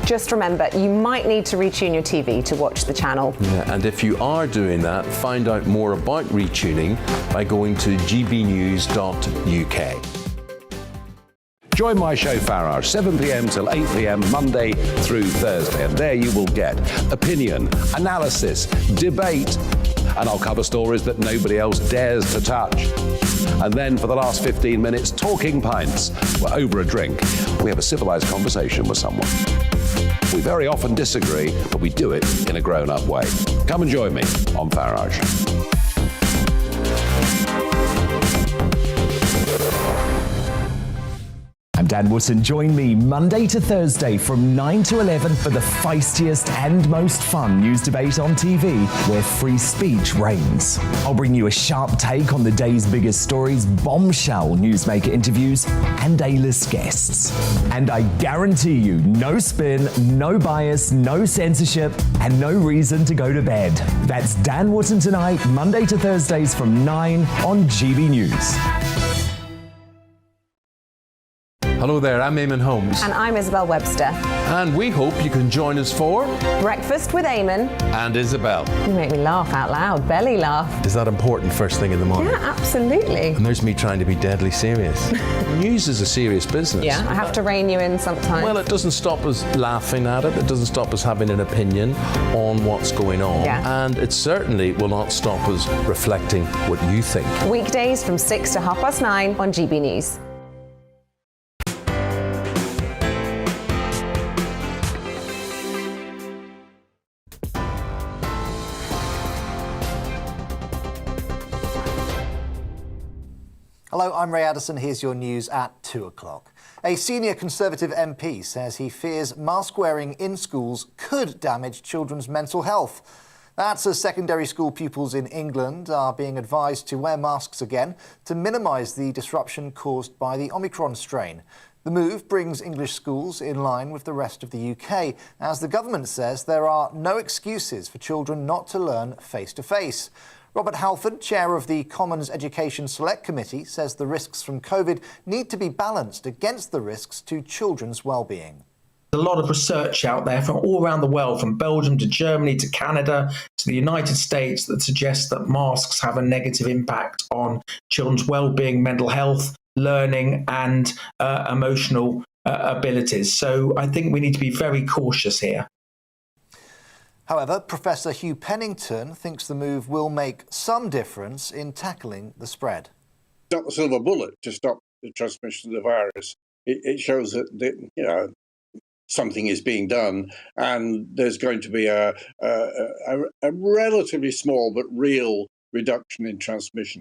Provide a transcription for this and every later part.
Just remember, you might need to retune your TV to watch the channel. Yeah, and if you are doing that, find out more about retuning by going to gbnews.uk. Join my show Farage, 7 p.m. till 8 p.m. Monday through Thursday, and there you will get opinion, analysis, debate, and I'll cover stories that nobody else dares to touch. And then for the last 15 minutes, talking pints. We're over a drink. We have a civilized conversation with someone. We very often disagree, but we do it in a grown-up way. Come and join me on Farage. I'm Dan Wootton. Join me Monday to Thursday from 9 to 11 for the feistiest and most fun news debate on TV, where free speech reigns. I'll bring you a sharp take on the day's biggest stories, bombshell newsmaker interviews, and A-list guests. And I guarantee you, no spin, no bias, no censorship, and no reason to go to bed. That's Dan Wootton Tonight, Monday to Thursdays from 9 on GB News. Hello there, I'm Eamon Holmes. And I'm Isabel Webster. And we hope you can join us for Breakfast with Eamon and Isabel. You make me laugh out loud, belly laugh. Is that important first thing in the morning? Yeah, absolutely. And there's me trying to be deadly serious. News is a serious business. Yeah, I have to rein you in sometimes. Well, it doesn't stop us laughing at it. It doesn't stop us having an opinion on what's going on. Yeah. And it certainly will not stop us reflecting what you think. Weekdays from 6 to 9:30 on GB News. Hello, I'm Ray Addison. Here's your news at 2 o'clock. A senior Conservative MP says he fears mask wearing in schools could damage children's mental health. That's as secondary school pupils in England are being advised to wear masks again to minimise the disruption caused by the Omicron strain. The move brings English schools in line with the rest of the UK, as the government says there are no excuses for children not to learn face-to-face. Robert Halford, chair of the Commons Education Select Committee, says the risks from COVID need to be balanced against the risks to children's well-being. There's a lot of research out there from all around the world, from Belgium to Germany to Canada to the United States, that suggests that masks have a negative impact on children's well-being, mental health, learning and emotional abilities. So I think we need to be very cautious here. However, Professor Hugh Pennington thinks the move will make some difference in tackling the spread. It's not the silver bullet to stop the transmission of the virus. It shows that something is being done, and there's going to be a relatively small but real reduction in transmission.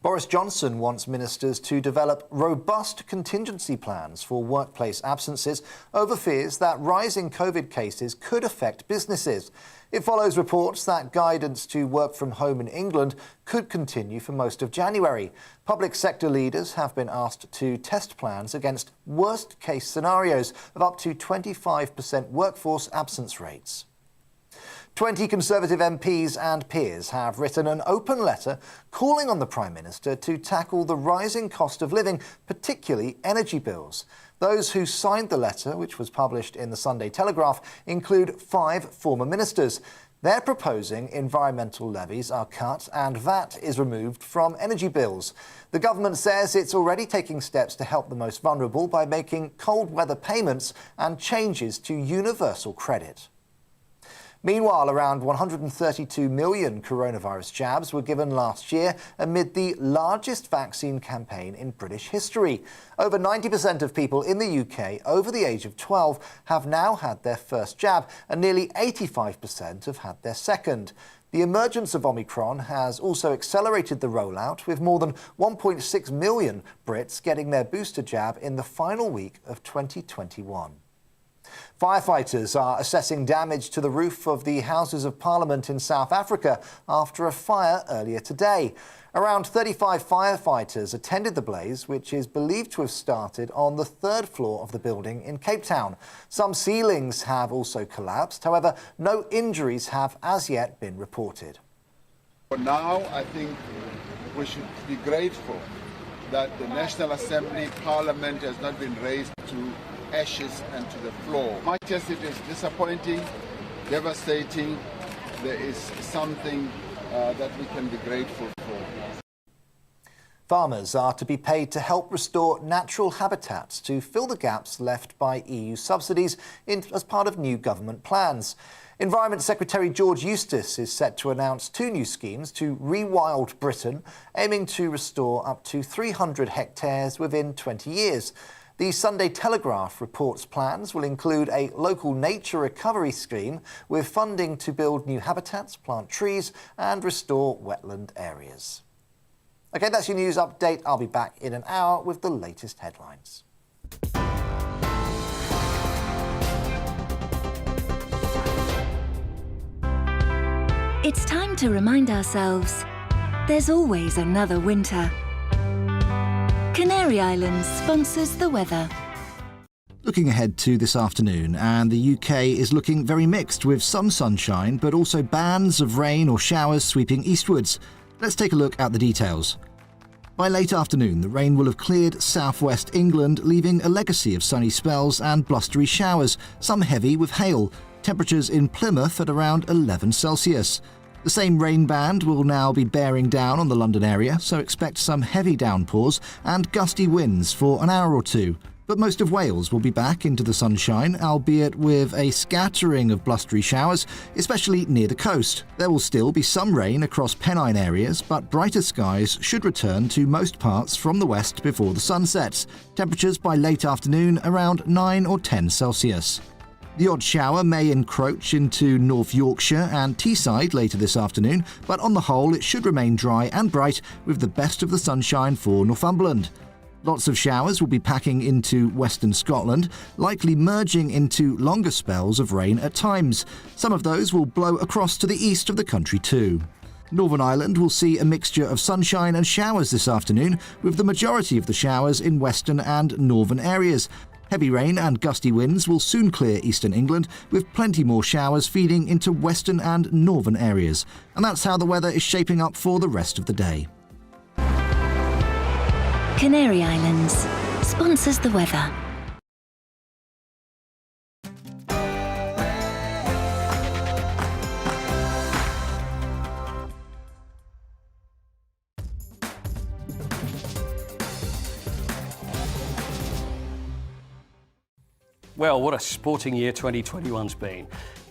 Boris Johnson wants ministers to develop robust contingency plans for workplace absences over fears that rising COVID cases could affect businesses. It follows reports that guidance to work from home in England could continue for most of January. Public sector leaders have been asked to test plans against worst-case scenarios of up to 25% workforce absence rates. 20 Conservative MPs and peers have written an open letter calling on the Prime Minister to tackle the rising cost of living, particularly energy bills. Those who signed the letter, which was published in the Sunday Telegraph, include 5 former ministers. They're proposing environmental levies are cut and VAT is removed from energy bills. The government says it's already taking steps to help the most vulnerable by making cold weather payments and changes to universal credit. Meanwhile, around 132 million coronavirus jabs were given last year amid the largest vaccine campaign in British history. Over 90% of people in the UK over the age of 12 have now had their first jab, and nearly 85% have had their second. The emergence of Omicron has also accelerated the rollout, with more than 1.6 million Brits getting their booster jab in the final week of 2021. Firefighters are assessing damage to the roof of the Houses of Parliament in South Africa after a fire earlier today. Around 35 firefighters attended the blaze, which is believed to have started on the 3rd floor of the building in Cape Town. Some ceilings have also collapsed. However, no injuries have as yet been reported. For now, I think we should be grateful that the National Assembly Parliament has not been raised to ashes and to the floor. Much as it is disappointing, devastating, there is something that we can be grateful for. Farmers are to be paid to help restore natural habitats to fill the gaps left by EU subsidies as part of new government plans. Environment Secretary George Eustice is set to announce 2 new schemes to rewild Britain, aiming to restore up to 300 hectares within 20 years. The Sunday Telegraph reports plans will include a local nature recovery scheme with funding to build new habitats, plant trees and restore wetland areas. OK, that's your news update. I'll be back in an hour with the latest headlines. It's time to remind ourselves there's always another winter. Canary Islands sponsors the weather. Looking ahead to this afternoon, and the UK is looking very mixed with some sunshine but also bands of rain or showers sweeping eastwards. Let's take a look at the details. By late afternoon, the rain will have cleared southwest England, leaving a legacy of sunny spells and blustery showers, some heavy with hail. Temperatures in Plymouth at around 11 Celsius. The same rain band will now be bearing down on the London area, so expect some heavy downpours and gusty winds for an hour or two. But most of Wales will be back into the sunshine, albeit with a scattering of blustery showers, especially near the coast. There will still be some rain across Pennine areas, but brighter skies should return to most parts from the west before the sun sets. Temperatures by late afternoon around 9 or 10 Celsius. The odd shower may encroach into North Yorkshire and Teesside later this afternoon, but on the whole it should remain dry and bright with the best of the sunshine for Northumberland. Lots of showers will be packing into western Scotland, likely merging into longer spells of rain at times. Some of those will blow across to the east of the country too. Northern Ireland will see a mixture of sunshine and showers this afternoon, with the majority of the showers in western and northern areas. Heavy rain and gusty winds will soon clear eastern England, with plenty more showers feeding into western and northern areas. And that's how the weather is shaping up for the rest of the day. Canary Islands sponsors the weather. Well, what a sporting year 2021's been.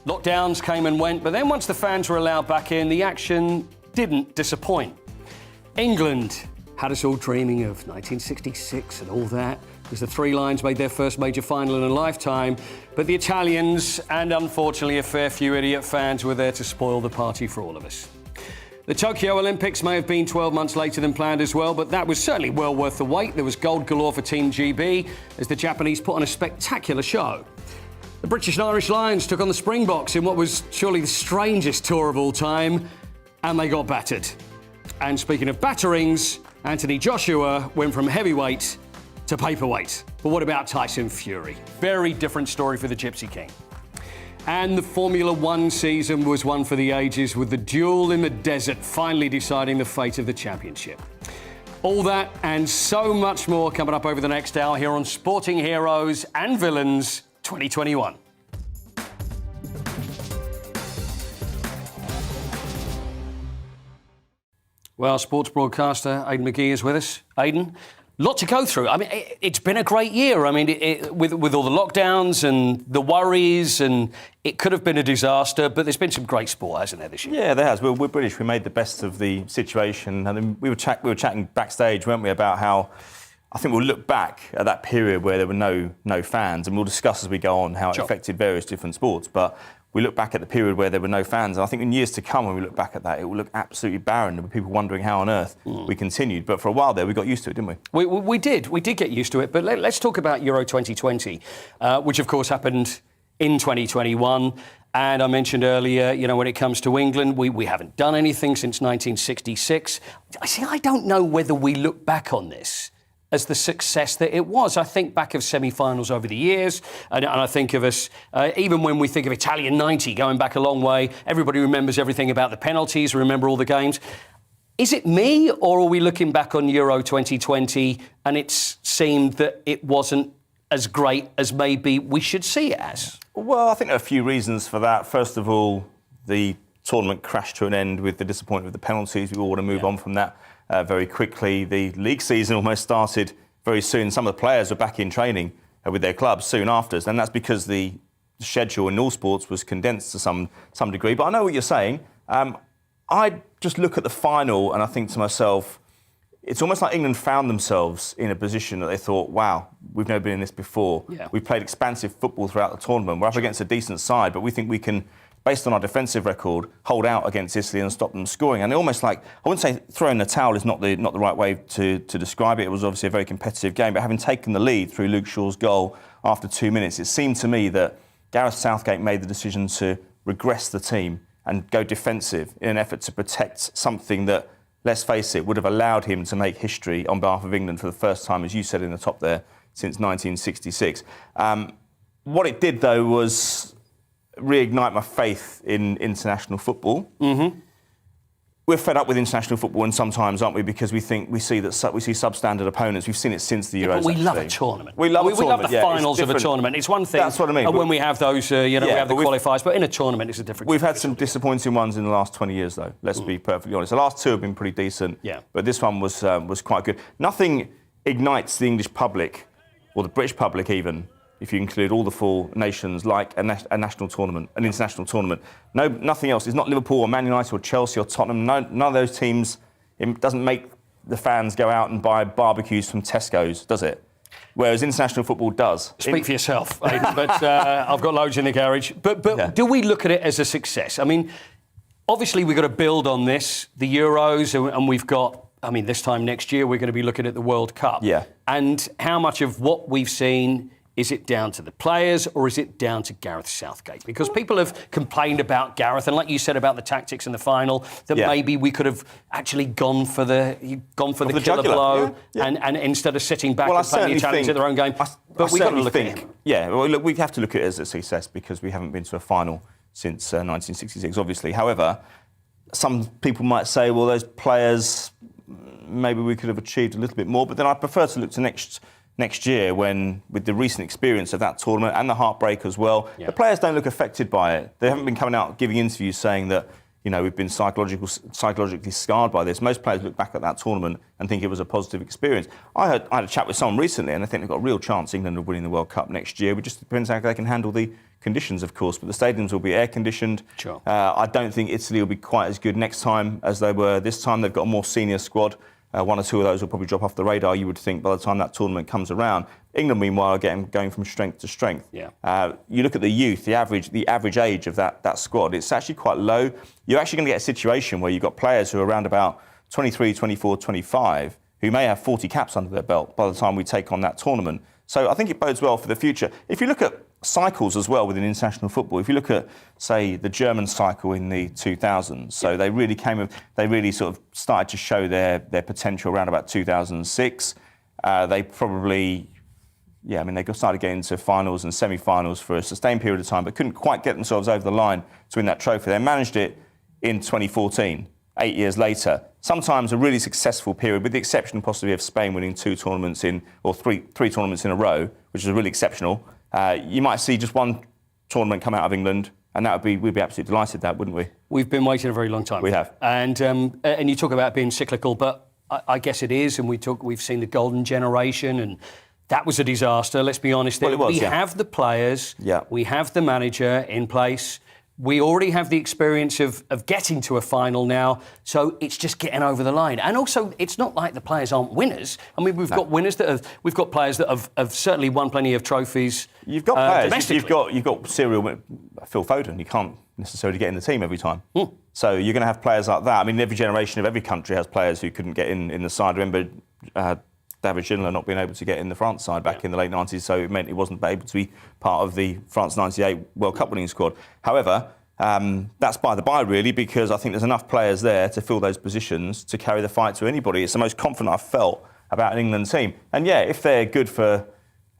Lockdowns came and went, but then once the fans were allowed back in, the action didn't disappoint. England had us all dreaming of 1966 and all that, as the Three Lions made their first major final in a lifetime. But the Italians, and unfortunately a fair few idiot fans, were there to spoil the party for all of us. The Tokyo Olympics may have been 12 months later than planned as well, but that was certainly well worth the wait. There was gold galore for Team GB as the Japanese put on a spectacular show. The British and Irish Lions took on the Springboks in what was surely the strangest tour of all time, and they got battered. And speaking of batterings, Anthony Joshua went from heavyweight to paperweight. But what about Tyson Fury? Very different story for the Gypsy King. And the Formula One season was one for the ages, with the duel in the desert finally deciding the fate of the championship. All that and so much more coming up over the next hour here on Sporting Heroes and Villains 2021. Well, sports broadcaster Aidan McGee is with us. Aidan, lot to go through. I mean, it's been a great year. I mean, with all the lockdowns and the worries, and it could have been a disaster, but there's been some great sport, hasn't there, this year? Yeah, there has. We're British. We made the best of the situation. And then we were chatting backstage, weren't we, about how I think we'll look back at that period where there were no fans, and we'll discuss as we go on how it affected various different sports. But we look back at the period where there were no fans, and I think in years to come, when we look back at that, it will look absolutely barren. There were people wondering how on earth we continued. But for a while there, we got used to it, didn't we? We did get used to it. But let's talk about Euro 2020, which of course happened in 2021. And I mentioned earlier, you know, when it comes to England, we haven't done anything since 1966. I don't know whether we look back on this as the success that it was. I think back of semi-finals over the years, and I think of us, even when we think of Italian 90, going back a long way, everybody remembers everything about the penalties, remember all the games. Is it me, or are we looking back on Euro 2020 and it's seemed that it wasn't as great as maybe we should see it as? Well, I think there are a few reasons for that. First of all, the tournament crashed to an end with the disappointment of the penalties. We all want to move on from that very quickly. The league season almost started very soon. Some of the players were back in training with their clubs soon after, and that's because the schedule in all sports was condensed to some degree. But I know what you're saying. I just look at the final and I think to myself, it's almost like England found themselves in a position that they thought, wow, we've never been in this before. Yeah. We've played expansive football throughout the tournament. We're up against a decent side, but we think we can, based on our defensive record, hold out against Italy and stop them scoring. And almost like, I wouldn't say throwing the towel is not the right way to describe it. It was obviously a very competitive game, but having taken the lead through Luke Shaw's goal after 2 minutes, it seemed to me that Gareth Southgate made the decision to regress the team and go defensive in an effort to protect something that, let's face it, would have allowed him to make history on behalf of England for the first time, as you said in the top there, since 1966. What it did, though, was reignite my faith in international football. Mm-hmm. We're fed up with international football, and sometimes, aren't we? Because we think we see substandard opponents. We've seen it since the Euros. But we love a tournament. We love the finals of a tournament. It's one thing. That's what I mean. When we have those, we have the qualifiers. But in a tournament, it's a different. We've had some disappointing ones in the last 20 years, though. Let's be perfectly honest. The last two have been pretty decent. Yeah. But this one was quite good. Nothing ignites the English public, or the British public even, if you include all the four nations, like a national tournament, an international tournament. No, nothing else. It's not Liverpool or Man United or Chelsea or Tottenham. None of those teams. It doesn't make the fans go out and buy barbecues from Tesco's, does it? Whereas international football does. Speak for yourself, Aidan, but I've got loads in the garage. But do we look at it as a success? I mean, obviously we've got to build on this, the Euros, and we've got, I mean, this time next year we're going to be looking at the World Cup. Yeah. And how much of what we've seen, is it down to the players or is it down to Gareth Southgate? Because people have complained about Gareth, and like you said about the tactics in the final, that maybe we could have actually gone for the killer blow, and instead of sitting back and playing the Italians at their own game. But we've got to look at him. Yeah, well, look, we have to look at it as a success because we haven't been to a final since 1966, obviously. However, some people might say, well, those players, maybe we could have achieved a little bit more. But then I prefer to look to next year when, with the recent experience of that tournament and the heartbreak as well, the players don't look affected by it. They haven't been coming out giving interviews saying that, you know, we've been psychologically scarred by this. Most players look back at that tournament and think it was a positive experience. I had a chat with someone recently and I think they've got a real chance England of winning the World Cup next year. It just depends how they can handle the conditions, of course, but the stadiums will be air-conditioned. Sure. I don't think Italy will be quite as good next time as they were this time. They've got a more senior squad. One or two of those will probably drop off the radar, you would think, by the time that tournament comes around. England, meanwhile, are going from strength to strength. Yeah. You look at the youth, the average age of that squad, it's actually quite low. You're actually going to get a situation where you've got players who are around about 23, 24, 25, who may have 40 caps under their belt by the time we take on that tournament. So I think it bodes well for the future. If you look at cycles as well within international football, if you look at, say, the German cycle in the 2000s, so they really sort of started to show their potential around about 2006. They probably, they started getting to finals and semi-finals for a sustained period of time, but couldn't quite get themselves over the line to win that trophy. They managed it in 2014, 8 years later. Sometimes a really successful period, with the exception possibly of Spain winning three tournaments in a row, which is really exceptional. You might see just one tournament come out of England, and we'd be absolutely delighted with that, wouldn't we? We've been waiting a very long time. We have. And you talk about being cyclical, but I guess it is. And we've seen the golden generation, and that was a disaster. Let's be honest. Well, it was, we have the players. Yeah. We have the manager in place. We already have the experience of getting to a final now, so it's just getting over the line. And also, it's not like the players aren't winners. I mean, we've got players that have certainly won plenty of trophies. You've got players. Domestically. You've got serial Phil Foden. You can't necessarily get in the team every time. So you're going to have players like that. I mean, every generation of every country has players who couldn't get in the side. I remember David Schindler not being able to get in the France side back in the late 90s, so it meant he wasn't able to be part of the France 98 World Cup winning squad. However, that's by the by, really, because I think there's enough players there to fill those positions to carry the fight to anybody. It's the most confident I've felt about an England team. And yeah, if they're good for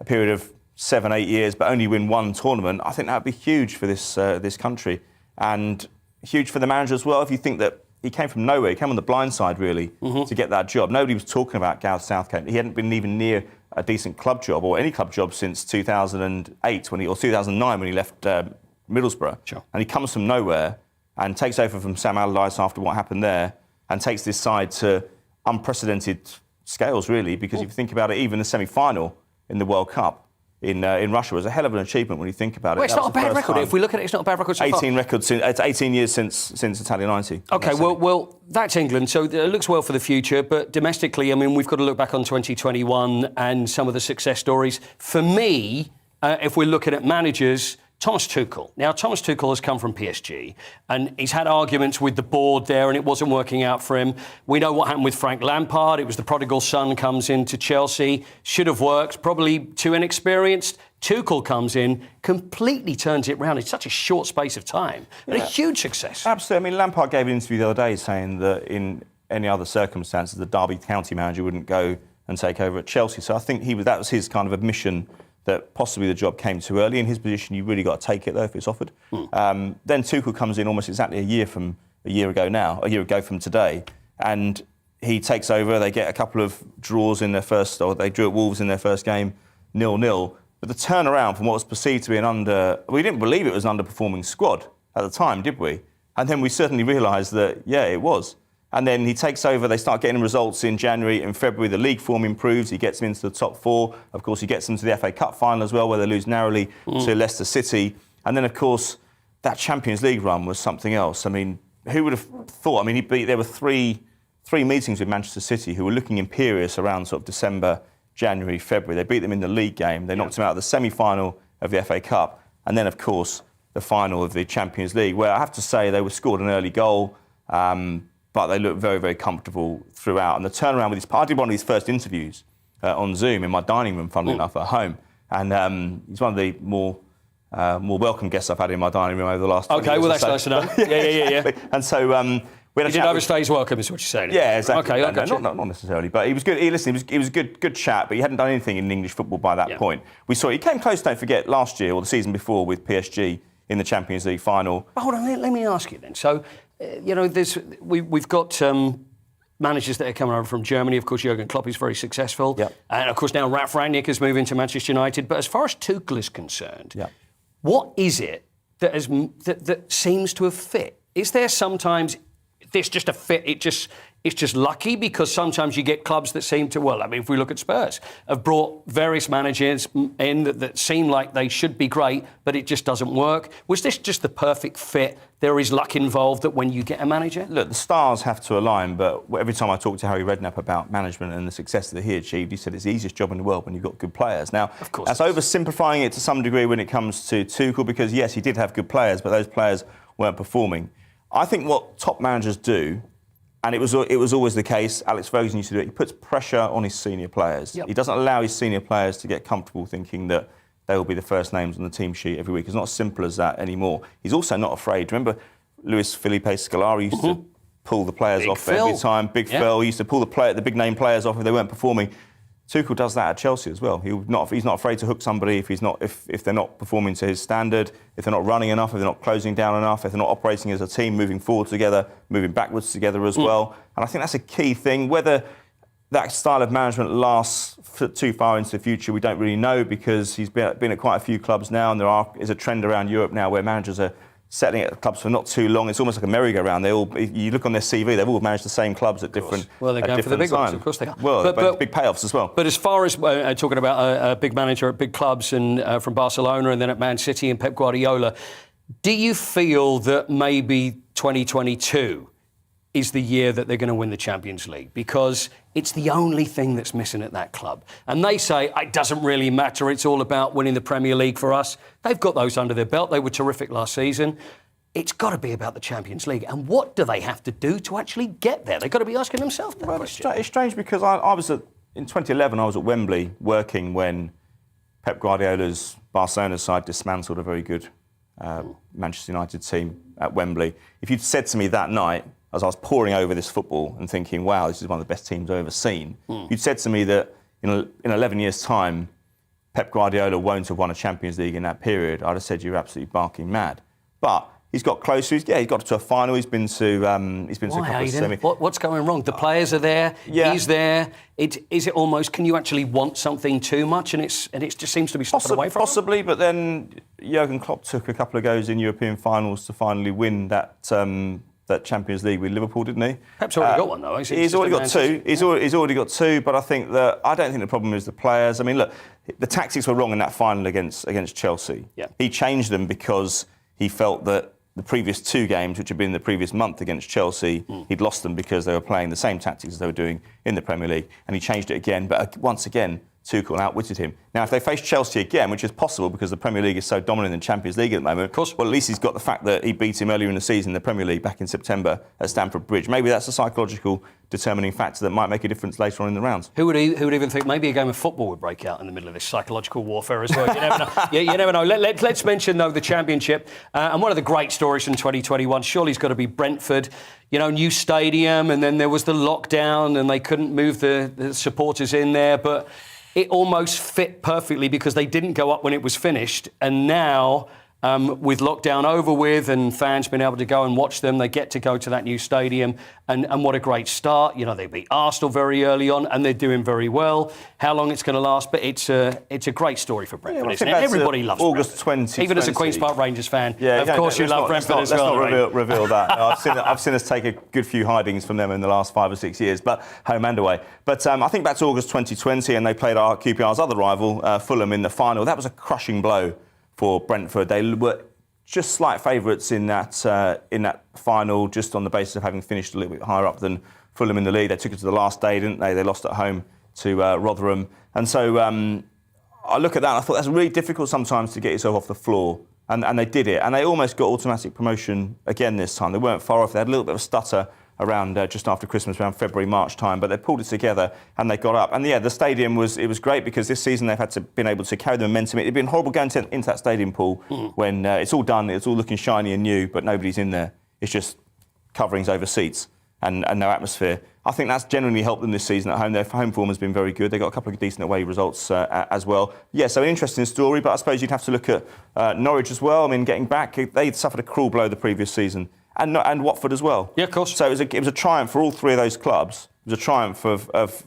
a period of 7-8 years but only win one tournament, I think that would be huge for this country, and huge for the manager as well. If you think that he came from nowhere, he came on the blind side, really, to get that job. Nobody was talking about Gareth Southgate. He hadn't been even near a decent club job or any club job since 2008 or 2009 when he left Middlesbrough. Sure. And he comes from nowhere and takes over from Sam Allardyce after what happened there and takes this side to unprecedented scales, really, because if you think about it, even the semi-final in the World Cup in Russia was a hell of an achievement when you think about it. Well, it's not a bad record. Time. If we look at it, it's not a bad record so far. 18 years since Italia 90. OK, well, that's England, so it looks well for the future, but domestically, I mean, we've got to look back on 2021 and some of the success stories. For me, if we're looking at managers, Thomas Tuchel. Now, Thomas Tuchel has come from PSG and he's had arguments with the board there and it wasn't working out for him. We know what happened with Frank Lampard. It was the prodigal son comes into Chelsea. Should have worked, probably too inexperienced. Tuchel comes in, completely turns it round in such a short space of time. And a huge success. Absolutely. I mean, Lampard gave an interview the other day saying that in any other circumstances, the Derby County manager wouldn't go and take over at Chelsea. So I think that was his kind of admission that possibly the job came too early. In his position, you really got to take it, though, if it's offered. Then Tuchel comes in almost exactly a year ago from today, and he takes over. They get a couple of draws in their first, or they drew at Wolves in their first game, 0-0. But the turnaround from what was perceived to be we didn't believe it was an underperforming squad at the time, did we? And then we certainly realised that, yeah, it was. And then he takes over, they start getting results in January and February, the league form improves, he gets them into the top four. Of course, he gets them to the FA Cup final as well, where they lose narrowly to Leicester City. And then, of course, that Champions League run was something else. I mean, who would have thought? I mean, there were three meetings with Manchester City who were looking imperious around sort of December, January, February. They beat them in the league game. They knocked them out of the semi-final of the FA Cup. And then, of course, the final of the Champions League, where I have to say they scored an early goal. But they looked very, very comfortable throughout. And the turnaround with I did one of his first interviews on Zoom in my dining room, funnily enough, at home. And he's one of the more welcome guests I've had in my dining room over the last 20 years. OK, well, that's nice to know. Yeah. And so we had he did overstay his welcome, is what you're saying. Yeah, exactly. OK, not necessarily, but he was good. He was a good chat, but he hadn't done anything in English football by that point. We saw he came close, don't forget, last year or the season before with PSG in the Champions League final. But hold on, let me ask you then. So, we've got managers that are coming over from Germany. Of course, Jurgen Klopp is very successful. Yep. And, of course, now Ralf Rangnick is moving to Manchester United. But as far as Tuchel is concerned, what is it that seems to have fit? Is there sometimes this just a fit? It's just lucky because sometimes you get clubs that seem to, well, I mean, if we look at Spurs, have brought various managers in that seem like they should be great, but it just doesn't work. Was this just the perfect fit? There is luck involved that when you get a manager? Look, the stars have to align, but every time I talk to Harry Redknapp about management and the success that he achieved, he said it's the easiest job in the world when you've got good players. Now, of course that's oversimplifying it to some degree when it comes to Tuchel, because, yes, he did have good players, but those players weren't performing. I think what top managers do, and it was always the case, Alex Ferguson used to do it, he puts pressure on his senior players. He doesn't allow his senior players to get comfortable thinking that they will be the first names on the team sheet every week. It's not as simple as that anymore. He's also not afraid. Remember, Luis Felipe Scolari used to pull the players off every time. Big Phil used to pull the big name players off if they weren't performing. Tuchel does that at Chelsea as well. He's not afraid to hook somebody if they're not performing to his standard, if they're not running enough, if they're not closing down enough, if they're not operating as a team, moving forward together, moving backwards together as well. And I think that's a key thing. Whether that style of management lasts too far into the future, we don't really know, because he's been at quite a few clubs now, and there is a trend around Europe now where managers are settling at clubs for not too long. It's almost like a merry-go-round. You look on their CV, they've all managed the same clubs at different times. Well, they're going for the big ones, of course they are. Well, but big payoffs as well. But as far as talking about a big manager at big clubs and from Barcelona and then at Man City and Pep Guardiola, do you feel that maybe 2022 is the year that they're going to win the Champions League? Because it's the only thing that's missing at that club. And they say, it doesn't really matter, it's all about winning the Premier League for us. They've got those under their belt. They were terrific last season. It's got to be about the Champions League. And what do they have to do to actually get there? They've got to be asking themselves that question. It's strange because I was in 2011, I was at Wembley working when Pep Guardiola's Barcelona side dismantled a very good Manchester United team at Wembley. If you'd said to me that night, as I was poring over this football and thinking, wow, this is one of the best teams I've ever seen, you'd said to me that in 11 years' time, Pep Guardiola won't have won a Champions League in that period, I'd have said you're absolutely barking mad. But He's got closer. He's got to a final. He's been to a couple of semi. What's going wrong? The players are there. Yeah. He's there. Is it almost? Can you actually want something too much, and it just seems to be stopping away from possibly? But then Jurgen Klopp took a couple of goes in European finals to finally win that Champions League with Liverpool, didn't he? Pep's already got one though. He's already got two. He's already got two. But I don't think the problem is the players. I mean, look, the tactics were wrong in that final against Chelsea. Yeah. He changed them because he felt that the previous two games, which had been the previous month against Chelsea, he'd lost them because they were playing the same tactics as they were doing in the Premier League, and he changed it again. But once again, Tuchel outwitted him. Now, if they face Chelsea again, which is possible because the Premier League is so dominant in the Champions League at the moment, of course, well, at least he's got the fact that he beat him earlier in the season in the Premier League back in September at Stamford Bridge. Maybe that's a psychological determining factor that might make a difference later on in the rounds. Who would even think maybe a game of football would break out in the middle of this psychological warfare as well? You never know. You never know. Let's mention, though, the Championship. And one of the great stories from 2021 surely has got to be Brentford. New stadium, and then there was the lockdown and they couldn't move the supporters in there. But it almost fit perfectly because they didn't go up when it was finished. And now, with lockdown over with and fans being able to go and watch them, they get to go to that new stadium. And what a great start. They beat Arsenal very early on and they're doing very well. How long it's going to last, but it's a great story for Brentford, isn't it? Everybody loves August Brentford. 2020. Even as a Queen's Park Rangers fan, of course you love Brentford as well. Let's not reveal that. No, I've seen us take a good few hidings from them in the last 5 or 6 years, but home and away. But I think back to August 2020 and they played our QPR's other rival, Fulham, in the final. That was a crushing blow for Brentford. They were just slight favourites in that final, just on the basis of having finished a little bit higher up than Fulham in the league. They took it to the last day, didn't they? They lost at home to Rotherham. And so I look at that and I thought that's really difficult sometimes to get yourself off the floor. And they did it. And they almost got automatic promotion again this time. They weren't far off. They had a little bit of a stutter around just after Christmas, around February, March time, but they pulled it together and they got up. And the stadium was great because this season they've been able to carry the momentum. It'd been horrible going into that stadium, Paul, when it's all done, it's all looking shiny and new, but nobody's in there. It's just coverings over seats and no atmosphere. I think that's generally helped them this season at home. Their home form has been very good. They got a couple of decent away results as well. Yeah, so an interesting story, but I suppose you'd have to look at Norwich as well. I mean, getting back, they suffered a cruel blow the previous season. And Watford as well. Yeah, of course. So it was a triumph for all three of those clubs. It was a triumph of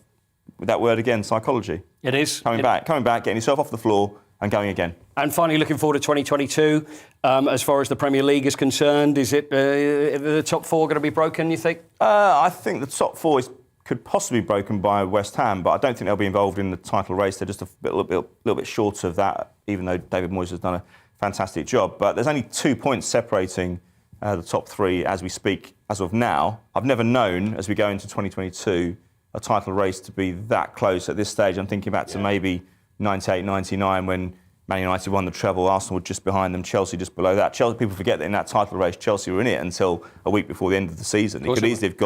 that word again, psychology. It is. Coming back, getting yourself off the floor and going again. And finally, looking forward to 2022, as far as the Premier League is concerned, is it the top four going to be broken, you think? I think the top four could possibly be broken by West Ham, but I don't think they'll be involved in the title race. They're just a little bit short of that, even though David Moyes has done a fantastic job. But there's only 2 points separating the top three as we speak, as of now. I've never known, as we go into 2022, a title race to be that close at this stage. I'm thinking back to maybe 98, 99 when Man United won the treble, Arsenal were just behind them, Chelsea just below that. People forget that in that title race, Chelsea were in it until a week before the end of the season. It could easily have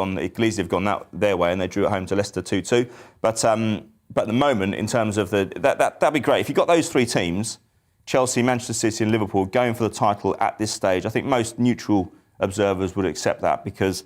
gone their way, and they drew at home to Leicester 2-2. But at the moment, in terms of that'd be great. If you got those three teams, Chelsea, Manchester City and Liverpool going for the title at this stage, I think most neutral observers would accept that because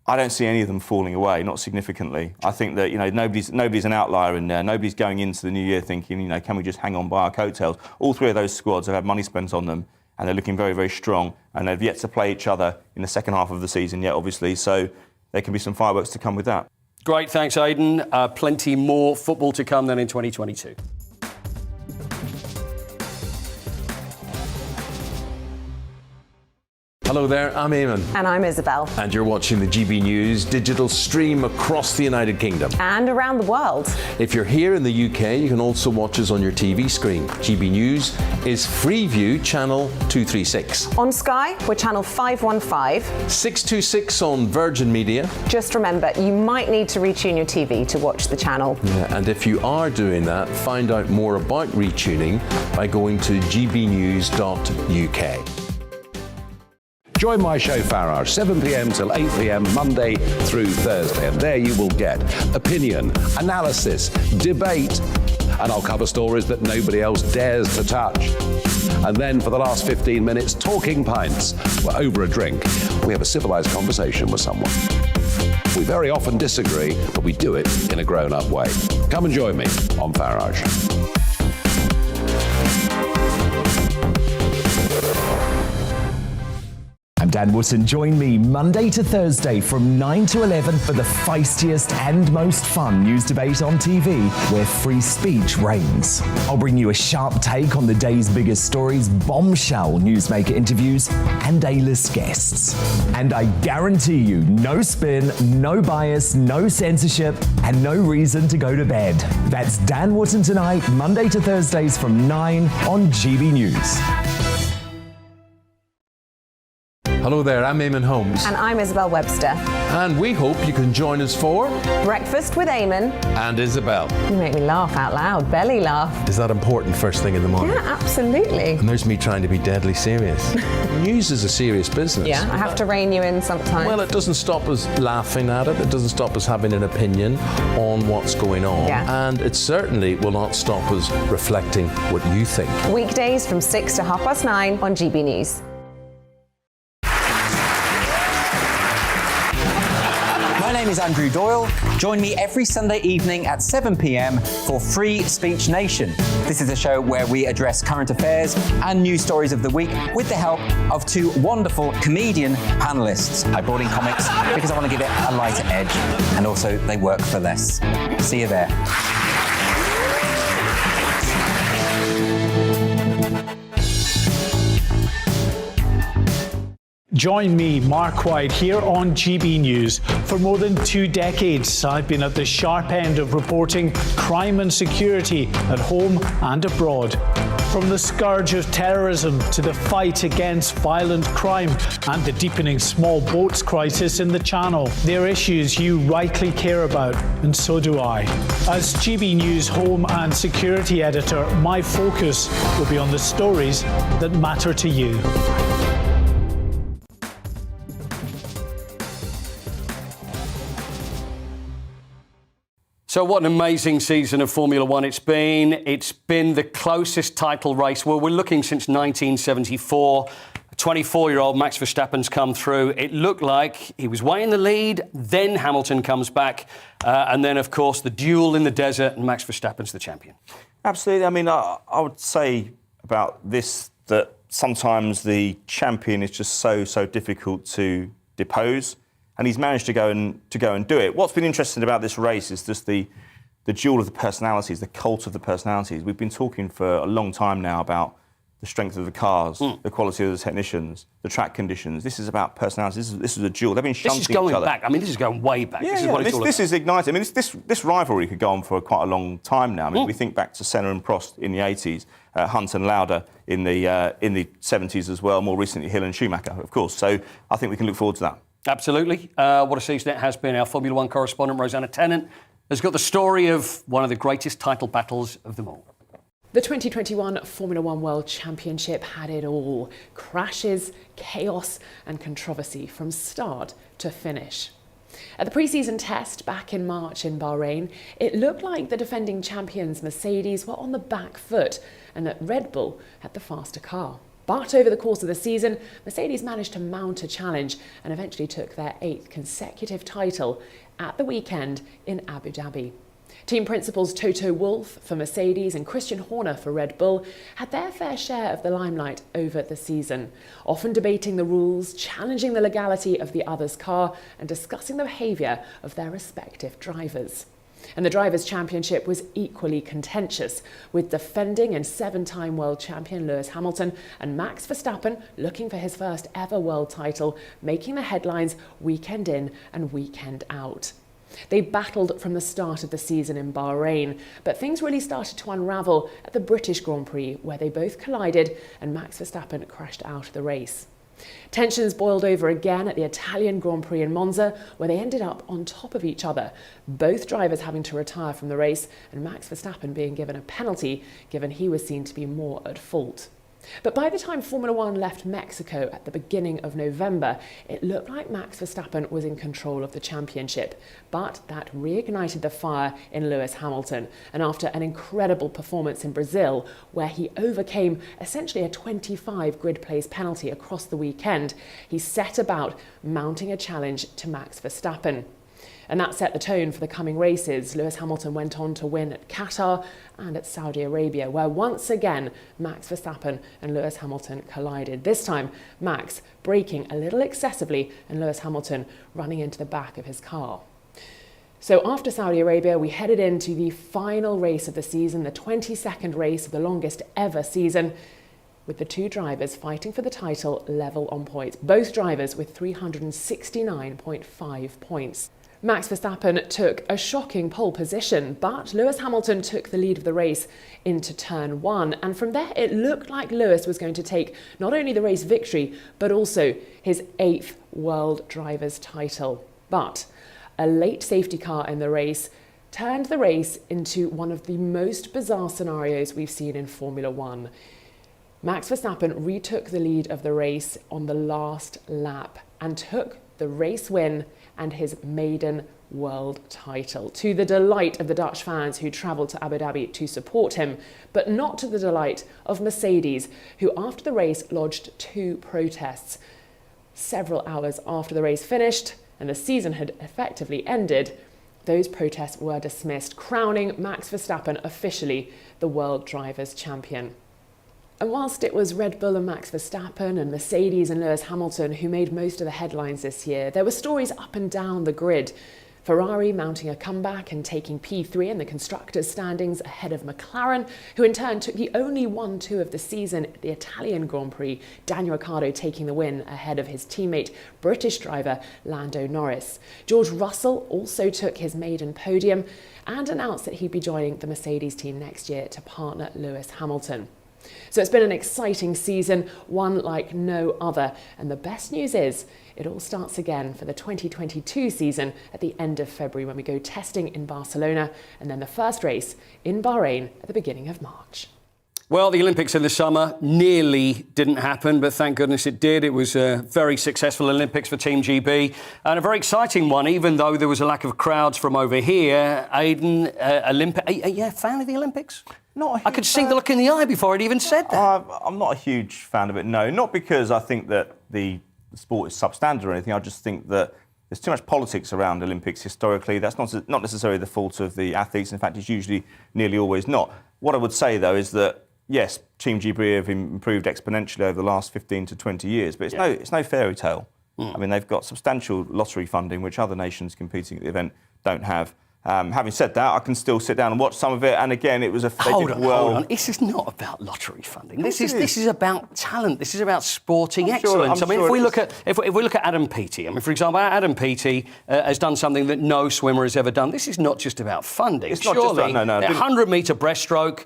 I don't see any of them falling away, not significantly. I think that nobody's an outlier in there. Nobody's going into the new year thinking, can we just hang on by our coattails? All three of those squads have had money spent on them and they're looking very, very strong and they've yet to play each other in the second half of the season yet, obviously. So there can be some fireworks to come with that. Great, thanks, Aidan. Plenty more football to come then in 2022. Hello there, I'm Eamon. And I'm Isabel. And you're watching the GB News digital stream across the United Kingdom. And around the world. If you're here in the UK, you can also watch us on your TV screen. GB News is Freeview channel 236. On Sky, we're channel 515. 626 on Virgin Media. Just remember, you might need to retune your TV to watch the channel. Yeah, and if you are doing that, find out more about retuning by going to gbnews.uk. Join my show Farage, 7 p.m. till 8 p.m. Monday through Thursday. And there you will get opinion, analysis, debate, and I'll cover stories that nobody else dares to touch. And then for the last 15 minutes, talking pints. We're over a drink. We have a civilised conversation with someone. We very often disagree, but we do it in a grown-up way. Come and join me on Farage. I'm Dan Wootton. Join me Monday to Thursday from 9 to 11 for the feistiest and most fun news debate on TV, where free speech reigns. I'll bring you a sharp take on the day's biggest stories, bombshell newsmaker interviews, and A-list guests. And I guarantee you, no spin, no bias, no censorship, and no reason to go to bed. That's Dan Wootton Tonight, Monday to Thursdays from 9 on GB News. Hello there, I'm Eamon Holmes. And I'm Isabel Webster. And we hope you can join us for Breakfast with Eamon and Isabel. You make me laugh out loud, belly laugh. Is that important first thing in the morning? Yeah, absolutely. And there's me trying to be deadly serious. News is a serious business. Yeah, I have to rein you in sometimes. Well, it doesn't stop us laughing at it. It doesn't stop us having an opinion on what's going on. Yeah. And it certainly will not stop us reflecting what you think. Weekdays from 6 to 9:30 on GB News. My name is Andrew Doyle. Join me every Sunday evening at 7 p.m. for Free Speech Nation. This is a show where we address current affairs and news stories of the week with the help of two wonderful comedian panellists. I brought in comics because I want to give it a lighter edge, and also they work for less. See you there. Join me, Mark White, here on GB News. For more than 2 decades, I've been at the sharp end of reporting crime and security at home and abroad. From the scourge of terrorism to the fight against violent crime and the deepening small boats crisis in the Channel, they're issues you rightly care about, and so do I. As GB News Home and Security Editor, my focus will be on the stories that matter to you. So what an amazing season of Formula One it's been. It's been the closest title race. Well, we're looking since 1974. 24-year-old Max Verstappen's come through. It looked like he was way in the lead, then Hamilton comes back, and then, of course, the duel in the desert, and Max Verstappen's the champion. Absolutely. I mean, I would say about this that sometimes the champion is just so difficult to depose. And he's managed to go and do it. What's been interesting about this race is just the duel of the personalities, the cult of the personalities. We've been talking for a long time now about the strength of the cars, the quality of the technicians, the track conditions. This is about personalities. This is a duel. They've been shunting each other. This is going back. I mean, this is going way back. Yeah, this is what it's all about. This is igniting. I mean, this rivalry could go on for quite a long time now. I mean, we think back to Senna and Prost in the 80s, Hunt and Lauda in the 70s as well. More recently, Hill and Schumacher, of course. So I think we can look forward to that. Absolutely. What a season it has been. Our Formula One correspondent, Rosanna Tennant, has got the story of one of the greatest title battles of them all. The 2021 Formula One World Championship had it all. Crashes, chaos and controversy from start to finish. At the pre-season test back in March in Bahrain, it looked like the defending champions Mercedes were on the back foot and that Red Bull had the faster car. But over the course of the season, Mercedes managed to mount a challenge and eventually took their 8th consecutive title at the weekend in Abu Dhabi. Team principals Toto Wolff for Mercedes and Christian Horner for Red Bull had their fair share of the limelight over the season, often debating the rules, challenging the legality of the other's car and discussing the behaviour of their respective drivers. And the Drivers' Championship was equally contentious, with defending and 7-time world champion Lewis Hamilton and Max Verstappen looking for his first ever world title, making the headlines weekend in and weekend out. They battled from the start of the season in Bahrain, but things really started to unravel at the British Grand Prix, where they both collided and Max Verstappen crashed out of the race. Tensions boiled over again at the Italian Grand Prix in Monza, where they ended up on top of each other, both drivers having to retire from the race and Max Verstappen being given a penalty, given he was seen to be more at fault. But by the time Formula One left Mexico at the beginning of November, it looked like Max Verstappen was in control of the championship. But that reignited the fire in Lewis Hamilton. And after an incredible performance in Brazil, where he overcame essentially a 25 grid place penalty across the weekend, he set about mounting a challenge to Max Verstappen. And that set the tone for the coming races. Lewis Hamilton went on to win at Qatar and at Saudi Arabia, where once again Max Verstappen and Lewis Hamilton collided. This time, Max braking a little excessively and Lewis Hamilton running into the back of his car. So after Saudi Arabia, we headed into the final race of the season, the 22nd race of the longest ever season, with the two drivers fighting for the title level on points, both drivers with 369.5 points. Max Verstappen took a shocking pole position, but Lewis Hamilton took the lead of the race into turn 1. And from there, it looked like Lewis was going to take not only the race victory, but also his 8th World Drivers' title. But a late safety car in the race turned the race into one of the most bizarre scenarios we've seen in Formula One. Max Verstappen retook the lead of the race on the last lap and took the race win and his maiden world title, to the delight of the Dutch fans who travelled to Abu Dhabi to support him, but not to the delight of Mercedes, who after the race lodged 2 protests. Several hours after the race finished and the season had effectively ended, those protests were dismissed, crowning Max Verstappen officially the World Drivers' Champion. And whilst it was Red Bull and Max Verstappen and Mercedes and Lewis Hamilton who made most of the headlines this year, there were stories up and down the grid. Ferrari mounting a comeback and taking P3 in the constructors' standings ahead of McLaren, who in turn took the only 1-2 of the season at the Italian Grand Prix, Daniel Ricciardo taking the win ahead of his teammate, British driver Lando Norris. George Russell also took his maiden podium and announced that he'd be joining the Mercedes team next year to partner Lewis Hamilton. So it's been an exciting season, one like no other. And the best news is it all starts again for the 2022 season at the end of February when we go testing in Barcelona and then the first race in Bahrain at the beginning of March. Well, the Olympics in the summer nearly didn't happen, but thank goodness it did. It was a very successful Olympics for Team GB and a very exciting one, even though there was a lack of crowds from over here. Aidan, are you a fan of the Olympics? I could see the look in the eye before I'd even said that. I'm not a huge fan of it, no. Not because I think that the sport is substandard or anything. I just think that there's too much politics around Olympics historically. That's not necessarily the fault of the athletes. In fact, it's usually nearly always not. What I would say, though, is that, yes, Team GB have improved exponentially over the last 15 to 20 years, but it's no fairy tale. I mean, they've got substantial lottery funding, which other nations competing at the event don't have. Having said that, I can still sit down and watch some of it. And again, it was a hold on. This is not about lottery funding. This is about talent. This is about sporting excellence. If we look at Adam Peaty, for example, Adam Peaty has done something that no swimmer has ever done. This is not just about funding. It's not just about, no. 100-metre breaststroke.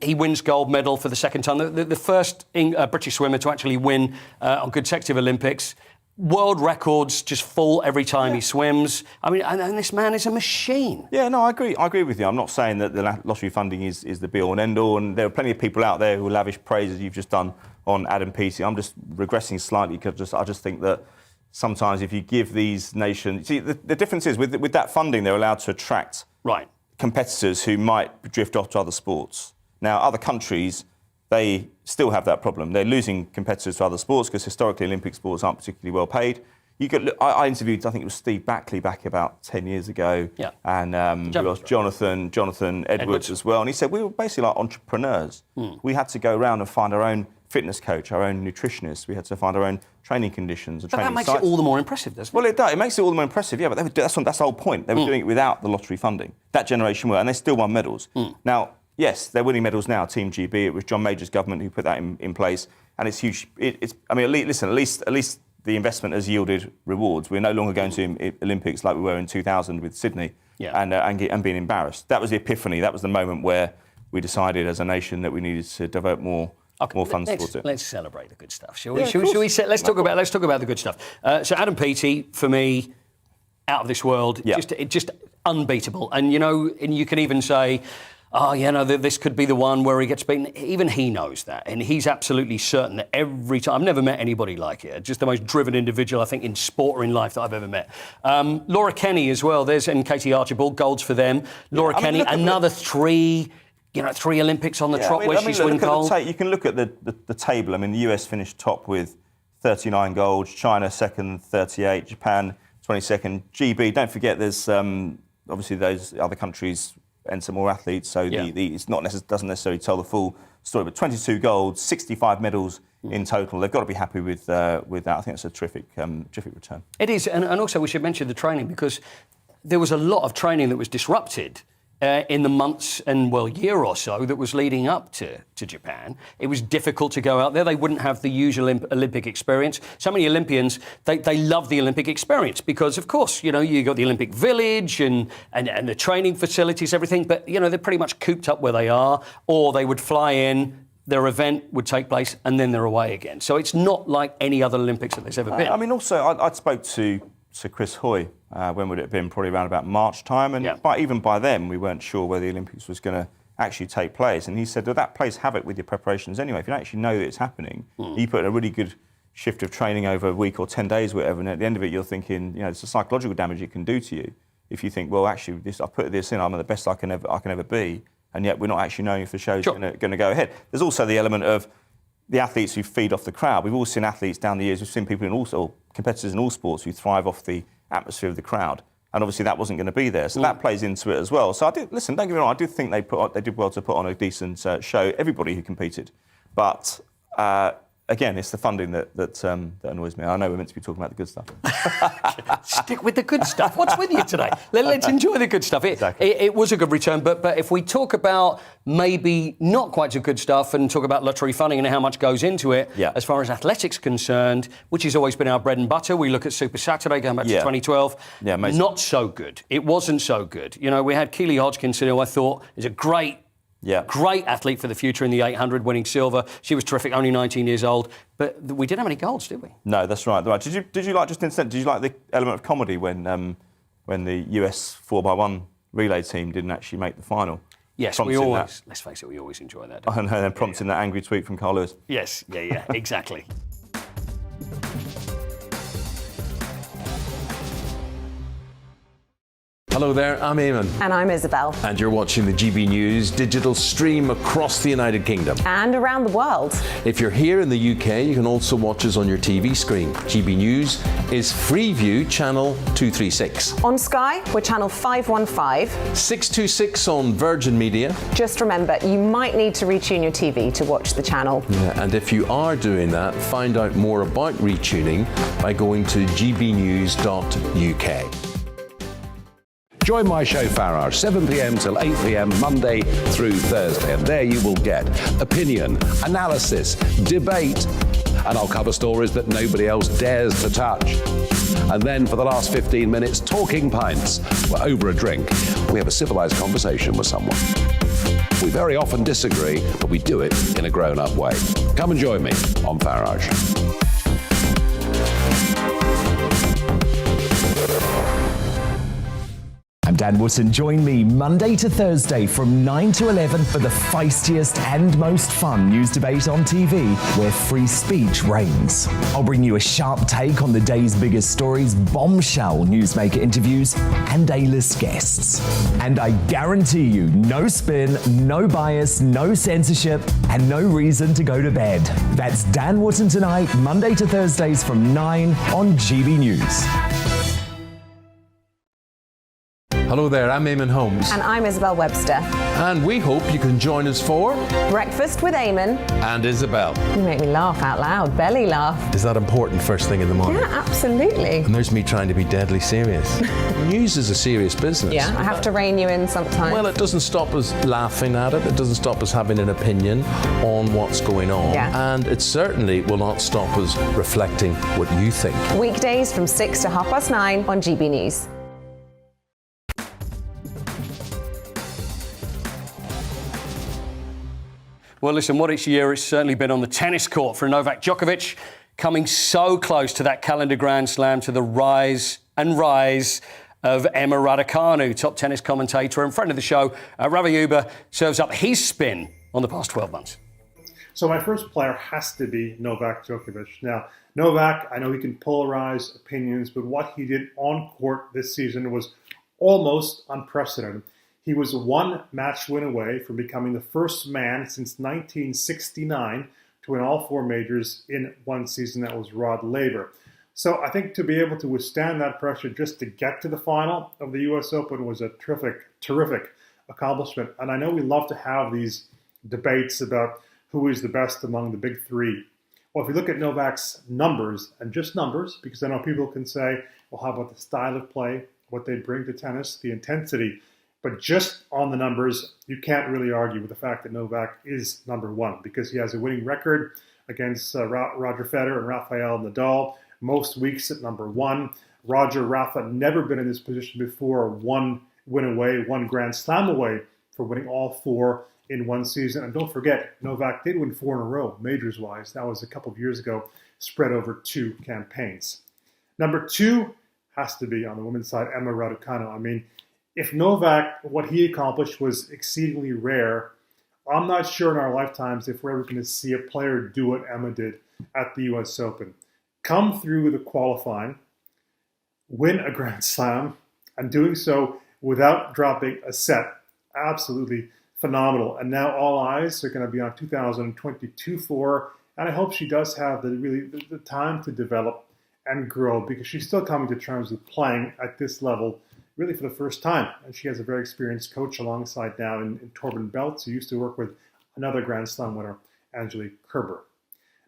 He wins gold medal for the second time. The first British swimmer to actually win on consecutive Olympics. World records just fall every time he swims. And this man is a machine. Yeah, no, I agree with you. I'm not saying that the lottery funding is the be-all and end-all, and there are plenty of people out there who lavish praise, as you've just done on Adam Peaty. I'm just regressing slightly because I just think that sometimes if you give these nations... See, the difference is with that funding, they're allowed to attract competitors who might drift off to other sports. Now, other countries... they still have that problem. They're losing competitors to other sports because historically Olympic sports aren't particularly well paid. I interviewed, I think it was Steve Backley back about 10 years ago, and Jonathan Edwards as well. And he said we were basically like entrepreneurs. We had to go around and find our own fitness coach, our own nutritionist. We had to find our own training conditions. But that makes it all the more impressive, doesn't it? Well, it does. It makes it all the more impressive, yeah. But that's the whole point. They were doing it without the lottery funding. That generation were, and they still won medals. Now. Yes, they're winning medals now, Team GB. It was John Major's government who put that in place, and it's huge. At least the investment has yielded rewards. We're no longer going to Olympics like we were in 2000 with Sydney, and being embarrassed. That was the epiphany. That was the moment where we decided as a nation that we needed to devote more funds towards it. Let's celebrate the good stuff, shall we? Let's talk about the good stuff. So Adam Peaty, for me, out of this world, just unbeatable. And you can even say, this could be the one where he gets beaten. Even he knows that. And he's absolutely certain that every time... I've never met anybody like it. Just the most driven individual, I think, in sport or in life that I've ever met. Laura Kenny as well. And Katie Archibald, golds for them. Laura Kenny, another three Olympics on the trot where she's won gold. You can look at the table. The US finished top with 39 golds. China second, 38. Japan, 22nd. GB, don't forget there's obviously those other countries enter more athletes, so it's doesn't necessarily tell the full story, but 22 golds, 65 medals in total. They've got to be happy with that. I think it's a terrific return. It is, and also we should mention the training, because there was a lot of training that was disrupted in the months and, year or so that was leading up to Japan. It was difficult to go out there. They wouldn't have the usual Olympic experience. So many Olympians, they love the Olympic experience because, of course, you got the Olympic Village and the training facilities, everything, but, they're pretty much cooped up where they are, or they would fly in, their event would take place, and then they're away again. So it's not like any other Olympics that there's ever been. I mean, also, I spoke to Chris Hoy, when would it have been? Probably around about March time. And even by then, we weren't sure where the Olympics was going to actually take place. And he said, that plays havoc with your preparations anyway. If you don't actually know that it's happening, you put in a really good shift of training over a week or 10 days, whatever, and at the end of it, you're thinking, it's the psychological damage it can do to you. If you think, well, actually, I put this in, I'm the best I can ever be, and yet we're not actually knowing if the show's going to go ahead. There's also the element of the athletes who feed off the crowd. We've all seen athletes down the years, we've seen people competitors in all sports who thrive off the atmosphere of the crowd. And obviously that wasn't going to be there. So that plays into it as well. So don't get me wrong, I do think they did well to put on a decent show, everybody who competed. But again, it's the funding that annoys me. I know we're meant to be talking about the good stuff. Stick with the good stuff. What's with you today? Let's enjoy the good stuff. It was a good return, but if we talk about maybe not quite so good stuff and talk about lottery funding and how much goes into it, as far as athletics concerned, which has always been our bread and butter, we look at Super Saturday going back to 2012. Yeah, amazing. Not so good. It wasn't so good. We had Keely Hodgkinson, who I thought is a great athlete for the future in the 800, winning silver. She was terrific, only 19 years old. But we didn't have any golds, did we? No, that's right. Did you like the element of comedy when the US 4x1 relay team didn't actually make the final? Yes, let's face it, we always enjoy that. And then prompting that angry tweet from Carl Lewis. Yes, exactly. Hello there, I'm Eamon. And I'm Isabel. And you're watching the GB News digital stream across the United Kingdom. And around the world. If you're here in the UK, you can also watch us on your TV screen. GB News is Freeview channel 236. On Sky, we're channel 515. 626 on Virgin Media. Just remember, you might need to retune your TV to watch the channel. Yeah, and if you are doing that, find out more about retuning by going to gbnews.uk. Join my show Farage, 7 p.m. till 8 p.m. Monday through Thursday, and there you will get opinion, analysis, debate, and I'll cover stories that nobody else dares to touch. And then for the last 15 minutes, talking pints. We're over a drink. We have a civilised conversation with someone. We very often disagree, but we do it in a grown-up way. Come and join me on Farage. I'm Dan Wootton. Join me Monday to Thursday from 9 to 11 for the feistiest and most fun news debate on TV, where free speech reigns. I'll bring you a sharp take on the day's biggest stories, bombshell newsmaker interviews, and A-list guests. And I guarantee you, no spin, no bias, no censorship, and no reason to go to bed. That's Dan Wootton tonight, Monday to Thursdays from 9 on GB News. Hello there, I'm Eamon Holmes. And I'm Isabel Webster. And we hope you can join us for Breakfast with Eamon and Isabel. You make me laugh out loud, belly laugh. Is that important first thing in the morning? Yeah, absolutely. And there's me trying to be deadly serious. News is a serious business. Yeah, I have to rein you in sometimes. Well, it doesn't stop us laughing at it. It doesn't stop us having an opinion on what's going on. Yeah. And it certainly will not stop us reflecting what you think. Weekdays from 6 to 9:30 on GB News. Well, listen, what it's year, it's certainly been on the tennis court for Novak Djokovic, coming so close to that calendar Grand Slam, to the rise of Emma Raducanu. Top tennis commentator and friend of the show, Ravi Uber, serves up his spin on the past 12 months. So my first player has to be Novak Djokovic. Now, Novak, I know he can polarize opinions, but what he did on court this season was almost unprecedented. He was one match win away from becoming the first man since 1969 to win all four majors in one season. That was Rod Laver. So I think to be able to withstand that pressure just to get to the final of the US Open was a terrific accomplishment. And I know we love to have these debates about who is the best among the big three. Well, if you look at Novak's numbers, and just numbers, because I know people can say, well, how about the style of play, what they bring to tennis, the intensity. But just on the numbers, you can't really argue with the fact that Novak is number one, because he has a winning record against Roger Federer and Rafael Nadal, most weeks at number one. Rafa never been in this position before, one win away, one Grand Slam away for winning all four in one season. And don't forget, Novak did win 4 in a row, majors-wise. That was a couple of years ago, spread over 2 campaigns. Number 2 has to be, on the women's side, Emma Raducanu. I mean, if Novak, what he accomplished was exceedingly rare, I'm not sure in our lifetimes if we're ever going to see a player do what Emma did at the US Open. Come through the qualifying, win a Grand Slam, and doing so without dropping a set. Absolutely phenomenal. And now all eyes are going to be on 2022 for her. And I hope she does have the time to develop and grow, because she's still coming to terms with playing at this level really for the first time. And she has a very experienced coach alongside now in Torben Beltz, who used to work with another Grand Slam winner, Angelique Kerber.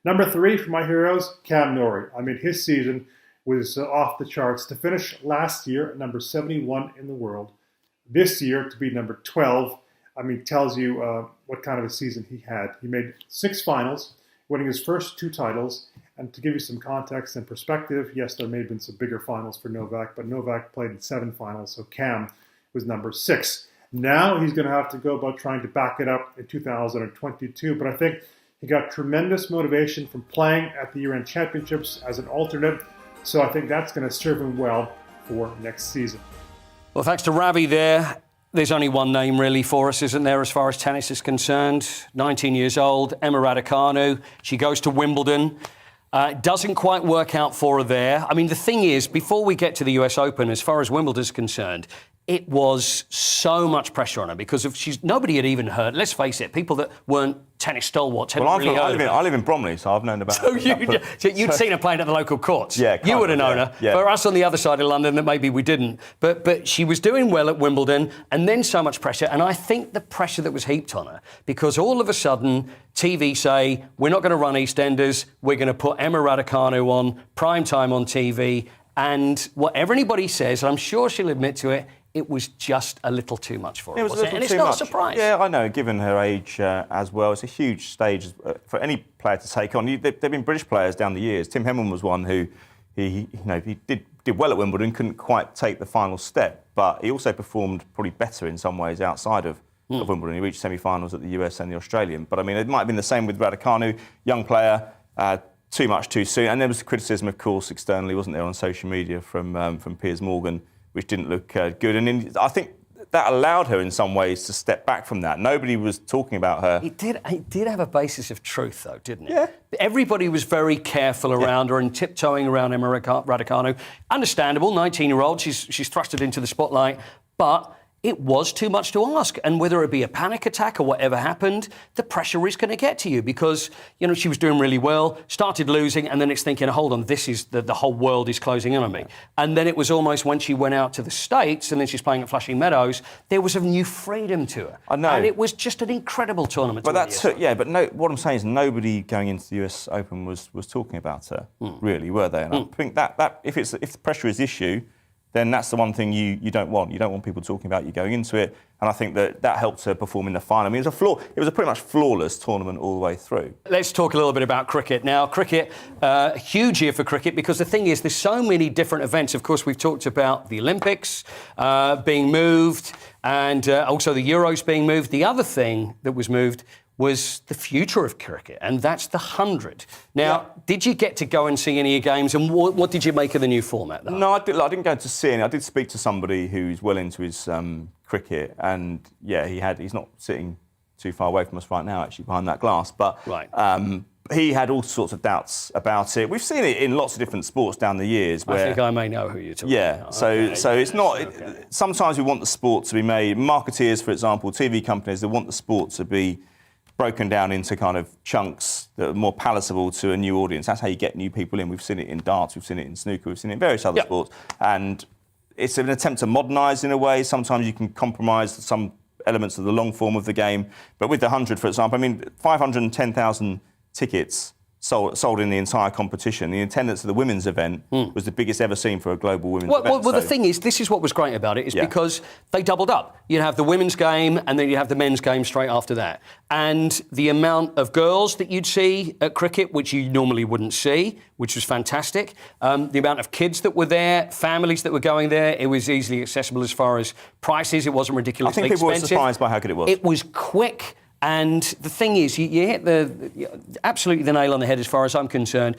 Number 3 for my heroes, Cam Norrie. I mean, his season was off the charts. To finish last year at number 71 in the world, this year to be number 12, I mean, tells you what kind of a season he had. He made 6 finals, winning his first 2 titles. And to give you some context and perspective, yes, there may have been some bigger finals for Novak, but Novak played in 7 finals, so Cam was number 6. Now he's going to have to go about trying to back it up in 2022, but I think he got tremendous motivation from playing at the year-end championships as an alternate, so I think that's going to serve him well for next season. Well, thanks to Ravi there. There's only one name really for us, isn't there, as far as tennis is concerned? 19 years old, Emma Raducanu. She goes to Wimbledon. Doesn't quite work out for her there. I mean, the thing is, before we get to the US Open, as far as Wimbledon's concerned, it was so much pressure on her because nobody had even heard. Let's face it, people that weren't tennis stalwarts hadn't really heard. I live in Bromley, so I've known about. So you'd seen her playing at the local courts. Yeah, you would have known her. Yeah. For us on the other side of London, that maybe we didn't. But she was doing well at Wimbledon, and then so much pressure. And I think the pressure that was heaped on her, because all of a sudden TV say we're not going to run EastEnders, we're going to put Emma Raducanu on prime time on TV, and whatever anybody says, I'm sure she'll admit to it. It was just a little too much for her. It was a little and it's too not much. a surprise. Yeah, I know. Given her age as well, it's a huge stage for any player to take on. There've been British players down the years. Tim Henman was one who he did well at Wimbledon, couldn't quite take the final step, but he also performed probably better in some ways outside of Wimbledon. He reached semi-finals at the US and the Australian. But I mean, it might have been the same with Raducanu, young player. Too much too soon, and there was criticism, of course, externally, wasn't there, on social media from Piers Morgan, which didn't look good. And I think that allowed her, in some ways, to step back from that. Nobody was talking about her. It did have a basis of truth, though, didn't it? Yeah. Everybody was very careful around her and tiptoeing around Emma Raducanu. Understandable, 19-year-old, she's thrusted into the spotlight, but it was too much to ask. And whether it be a panic attack or whatever happened, the pressure is going to get to you because, she was doing really well, started losing, and then it's thinking, hold on, this is the whole world is closing in on me. And then it was almost when she went out to the States and then she's playing at Flushing Meadows, there was a new freedom to her. I know. And it was just an incredible tournament. But what I'm saying is nobody going into the US Open was talking about her, really, were they? And I think that if the pressure is the issue, then that's the one thing you don't want. You don't want people talking about you going into it. And I think that helped her perform in the final. I mean, it was a pretty much flawless tournament all the way through. Let's talk a little bit about cricket. Now, cricket, a huge year for cricket because the thing is there's so many different events. Of course, we've talked about the Olympics being moved and also the Euros being moved. The other thing that was moved was the future of cricket, and that's the 100. Now, did you get to go and see any of your games, and what did you make of the new format, though? No, I didn't go to see any. I did speak to somebody who's well into his cricket, and, he's not sitting too far away from us right now, actually, behind that glass, but he had all sorts of doubts about it. We've seen it in lots of different sports down the years. Where, I think I may know who you're talking about. So it's not... Sometimes we want the sport to be made... Marketeers, for example, TV companies, they want the sport to be broken down into kind of chunks that are more palatable to a new audience. That's how you get new people in. We've seen it in darts, we've seen it in snooker, we've seen it in various other sports. And it's an attempt to modernise in a way. Sometimes you can compromise some elements of the long form of the game. But with the 100, for example, I mean, 510,000 tickets sold in the entire competition. The attendance of the women's event was the biggest ever seen for a global women's event. Well, the thing is, this is what was great about it, is because they doubled up. You'd have the women's game and then you'd have the men's game straight after that. And the amount of girls that you'd see at cricket, which you normally wouldn't see, which was fantastic. The amount of kids that were there, families that were going there, it was easily accessible as far as prices. It wasn't ridiculously expensive. I think people were surprised by how good it was. It was quick. And the thing is, you hit absolutely the nail on the head as far as I'm concerned,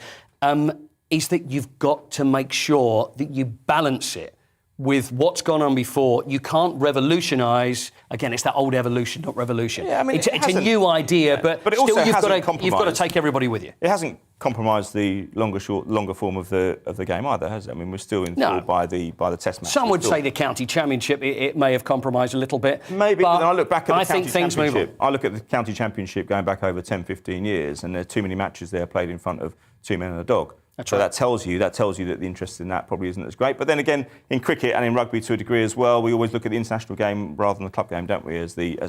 is that you've got to make sure that you balance it with what's gone on before. You can't revolutionise. Again, it's that old evolution, not revolution. Yeah, I mean, it's a new idea, but it still also you've got to take everybody with you. It hasn't compromised the longer form of the game either, has it? I mean, we're still enthralled by the Test match. Some would say the county championship it may have compromised a little bit. Maybe, but then I look back at the county things move championship. I look at the county championship going back over 10, 15 years, and there are too many matches there played in front of two men and a dog. So that tells you that the interest in that probably isn't as great. But then again, in cricket and in rugby to a degree as well, we always look at the international game rather than the club game, don't we? As the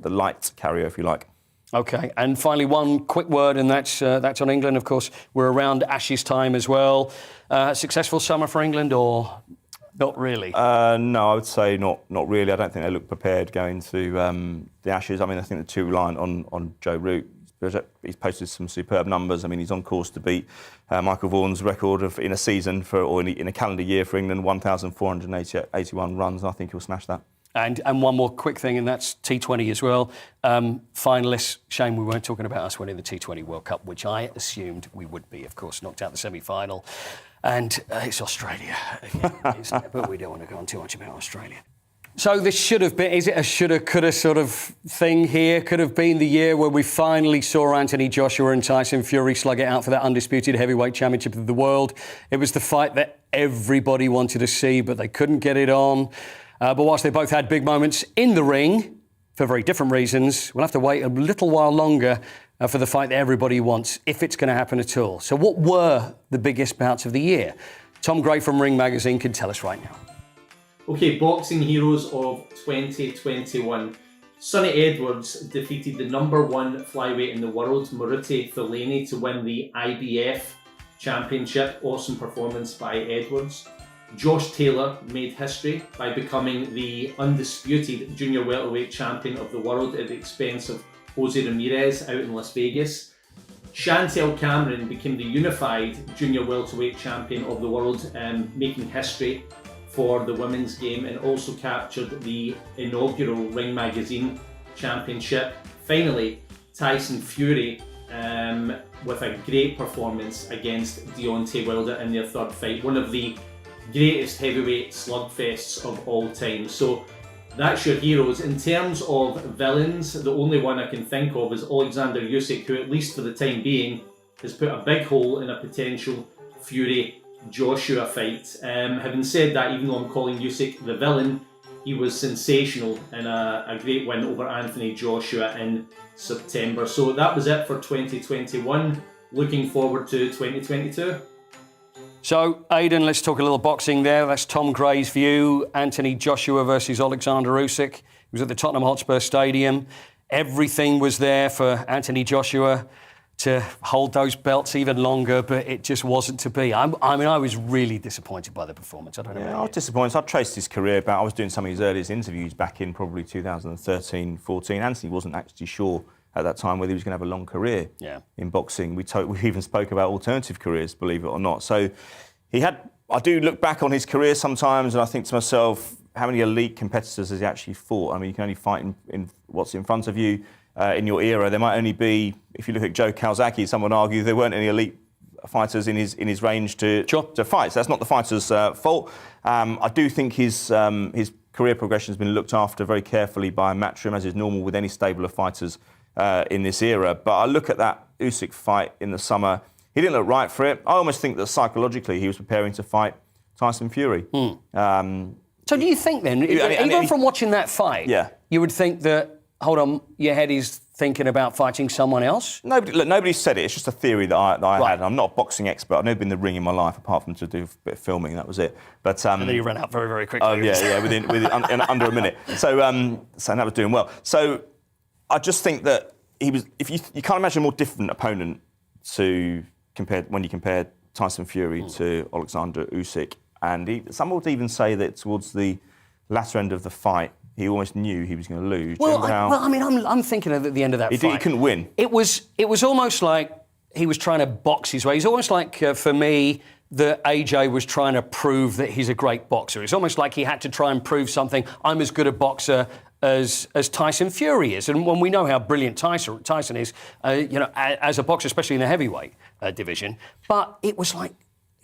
light carrier, if you like. OK, and finally, one quick word, and that's on England, of course. We're around Ashes time as well. Successful summer for England, or not really? No, I would say not really. I don't think they look prepared going to the Ashes. I mean, I think they're too reliant on Joe Root. He's posted some superb numbers. I mean, he's on course to beat Michael Vaughan's record in a season in a calendar year for England, 1,481 runs. I think he'll smash that. And one more quick thing, and that's T20 as well. Finalists, shame we weren't talking about us winning the T20 World Cup, which I assumed we would be, of course, knocked out the semi-final. And it's Australia again, isn't it? But we don't want to go on too much about Australia. So this should have been, is it a shoulda, coulda sort of thing here? Could have been the year where we finally saw Anthony Joshua and Tyson Fury slug it out for that undisputed heavyweight championship of the world. It was the fight that everybody wanted to see, but they couldn't get it on. But whilst they both had big moments in the ring, for very different reasons, we'll have to wait a little while longer for the fight that everybody wants, if it's going to happen at all. So what were the biggest bouts of the year? Tom Gray from Ring Magazine can tell us right now. OK, boxing heroes of 2021. Sonny Edwards defeated the #1 flyweight in the world, Moruti Fellaini, to win the IBF championship. Awesome performance by Edwards. Josh Taylor made history by becoming the undisputed junior welterweight champion of the world at the expense of Jose Ramirez out in Las Vegas. Chantel Cameron became the unified junior welterweight champion of the world, making history for the women's game, and also captured the inaugural Ring Magazine championship. Finally, Tyson Fury with a great performance against Deontay Wilder in their third fight. One of the greatest heavyweight slugfests of all time. So that's your heroes. In terms of villains, the only one I can think of is Alexander Usyk, who at least for the time being has put a big hole in a potential Fury Joshua fight. Having said that, even though I'm calling Usyk the villain, he was sensational in a great win over Anthony Joshua in September. So that was it for 2021. Looking forward to 2022. So, Aidan, let's talk a little boxing there. That's Tom Gray's view. Anthony Joshua versus Alexander Usyk. He was at the Tottenham Hotspur Stadium. Everything was there for Anthony Joshua to hold those belts even longer, but it just wasn't to be. I was really disappointed by the performance. I don't know. Yeah, I was disappointed. I traced his career back. I was doing some of his earliest interviews back in probably 2013, 14. Anthony wasn't actually sure at that time whether he was going to have a long career in boxing. We even spoke about alternative careers, believe it or not. So I do look back on his career sometimes and I think to myself, how many elite competitors has he actually fought? I mean, you can only fight in what's in front of you. In your era, there might only be, if you look at Joe Calzaghe, some would argue there weren't any elite fighters in his range to fight. So that's not the fighter's fault. I do think his career progression has been looked after very carefully by Matchroom, as is normal with any stable of fighters in this era. But I look at that Usyk fight in the summer. He didn't look right for it. I almost think that psychologically he was preparing to fight Tyson Fury. So do you think then, even from watching that fight, you would think that hold on, your head is thinking about fighting someone else? Nobody said it. It's just a theory that I had. I'm not a boxing expert. I've never been in the ring in my life, apart from to do a bit of filming. That was it. But and then you ran out very, very quickly. Oh yeah, within under a minute. So that was doing well. So I just think that he was. If you can't imagine a more different opponent when you compare Tyson Fury to Alexander Usyk, and some would even say that towards the latter end of the fight, he almost knew he was going to lose. I'm thinking at the end of that fight, he couldn't win. It was almost like he was trying to box his way. It's almost like, for me, that AJ was trying to prove that he's a great boxer. It's almost like he had to try and prove something. I'm as good a boxer as Tyson Fury is. And when we know how brilliant Tyson is, as a boxer, especially in the heavyweight division. But it was like,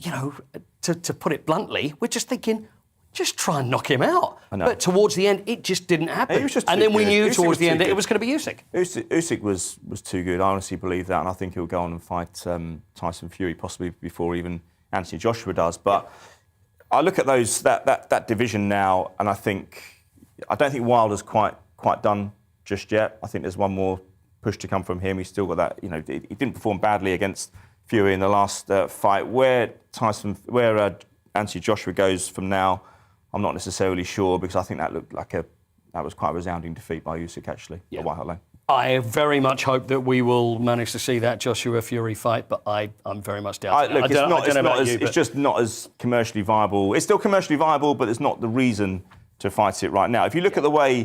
to put it bluntly, we're just thinking, just try and knock him out. But towards the end, it just didn't happen. And then we knew towards the end that it was going to be Usyk. Usyk was too good. I honestly believe that, and I think he'll go on and fight Tyson Fury possibly before even Anthony Joshua does. But I look at that division now, and I don't think Wilder's quite done just yet. I think there's one more push to come from him. He's still got that. He didn't perform badly against Fury in the last fight. Where Anthony Joshua goes from now, I'm not necessarily sure, because I think that looked like that was quite a resounding defeat by Usyk, actually, at White Hart Lane. I very much hope that we will manage to see that Joshua Fury fight, but I'm very much doubting it. It's just not as commercially viable. It's still commercially viable, but it's not the reason to fight it right now. If you look at the way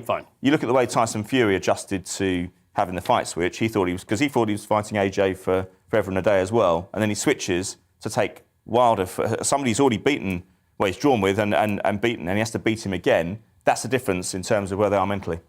Tyson Fury adjusted to having the fight switch, he thought he was fighting AJ for forever and a day as well, and then he switches to take Wilder for somebody who's already beaten. Well, he's drawn with and beaten, and he has to beat him again. That's the difference in terms of where they are mentally.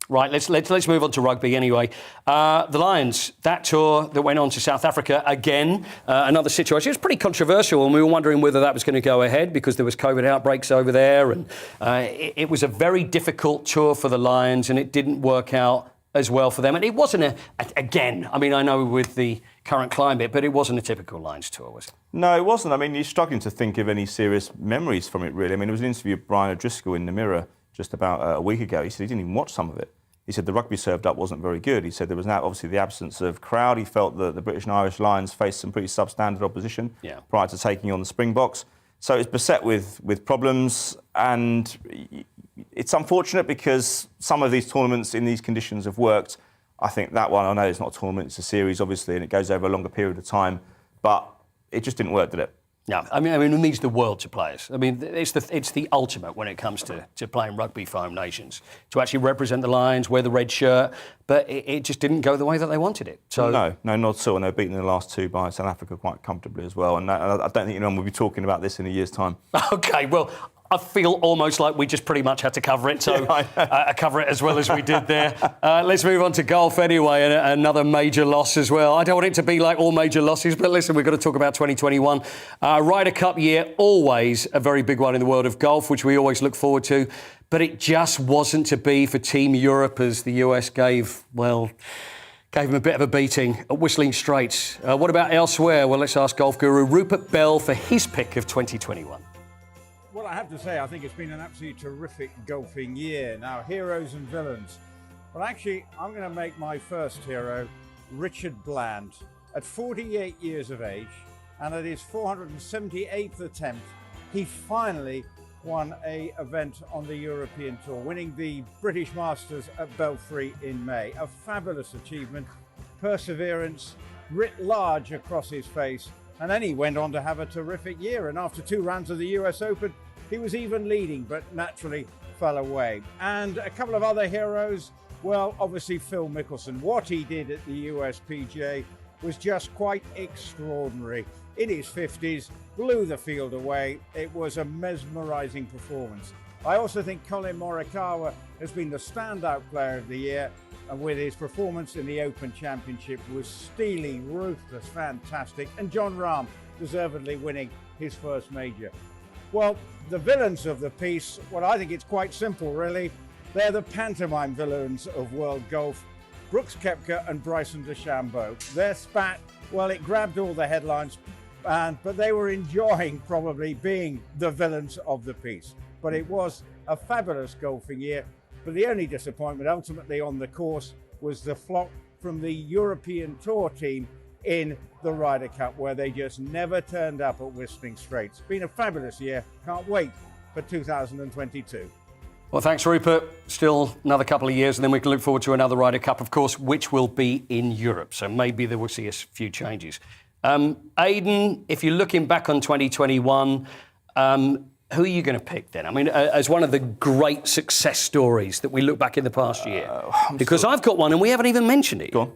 Right, let's move on to rugby anyway. The Lions, that tour that went on to South Africa again, another situation. It was pretty controversial, and we were wondering whether that was going to go ahead because there was COVID outbreaks over there, and it was a very difficult tour for the Lions, and it didn't work out as well for them. And it wasn't again, I know with the current climate, but it wasn't a typical Lions tour, was it? No, it wasn't. You're struggling to think of any serious memories from it, really. There was an interview with Brian O'Driscoll in the Mirror just about a week ago. He said he didn't even watch some of it. He said the rugby served up wasn't very good. He said there was now obviously the absence of crowd. He felt that the British and Irish Lions faced some pretty substandard opposition prior to taking on the Springboks. So it's beset with problems, and it's unfortunate because some of these tournaments in these conditions have worked. I think that one, I know it's not a tournament, it's a series, obviously, and it goes over a longer period of time, but it just didn't work, did it? No, it means the world to players. It's the ultimate when it comes to playing rugby for home nations, to actually represent the Lions, wear the red shirt, but it just didn't go the way that they wanted it. So No, not at all, and they're beaten in the last two by South Africa quite comfortably as well, and I don't think anyone will be talking about this in a year's time. OK, well, I feel almost like we just pretty much had to cover it, so cover it as well as we did there. Let's move on to golf anyway, and another major loss as well. I don't want it to be like all major losses, but listen, we've got to talk about 2021. Ryder Cup year, always a very big one in the world of golf, which we always look forward to, but it just wasn't to be for Team Europe as the US gave him a bit of a beating at Whistling Straits. What about elsewhere? Well, let's ask golf guru Rupert Bell for his pick of 2021. Well, I have to say, I think it's been an absolutely terrific golfing year. Now, heroes and villains. Well, actually, I'm going to make my first hero Richard Bland. At 48 years of age, and at his 478th attempt, he finally won an event on the European Tour, winning the British Masters at Belfry in May. A fabulous achievement, perseverance writ large across his face, and then he went on to have a terrific year. And after 2 rounds of the US Open, he was even leading, but naturally fell away. And a couple of other heroes, well, obviously Phil Mickelson. What he did at the USPGA was just quite extraordinary. In his 50s, blew the field away. It was a mesmerising performance. I also think Colin Morikawa has been the standout player of the year, and with his performance in the Open Championship was steely, ruthless, fantastic. And Jon Rahm deservedly winning his first major. Well, the villains of the piece, well, I think it's quite simple, really. They're the pantomime villains of world golf. Brooks Koepka and Bryson DeChambeau. Their spat, well, it grabbed all the headlines, but they were enjoying probably being the villains of the piece. But it was a fabulous golfing year. But the only disappointment ultimately on the course was the flop from the European Tour team in the Ryder Cup, where they just never turned up at Whistling Straits. Been a fabulous year. Can't wait for 2022. Well, thanks, Rupert. Still another couple of years, and then we can look forward to another Ryder Cup, of course, which will be in Europe. So maybe there will see a few changes. Aidan, if you're looking back on 2021, who are you going to pick then? I mean, as one of the great success stories that we look back in the past year. Because I've got one, and we haven't even mentioned it. Go on.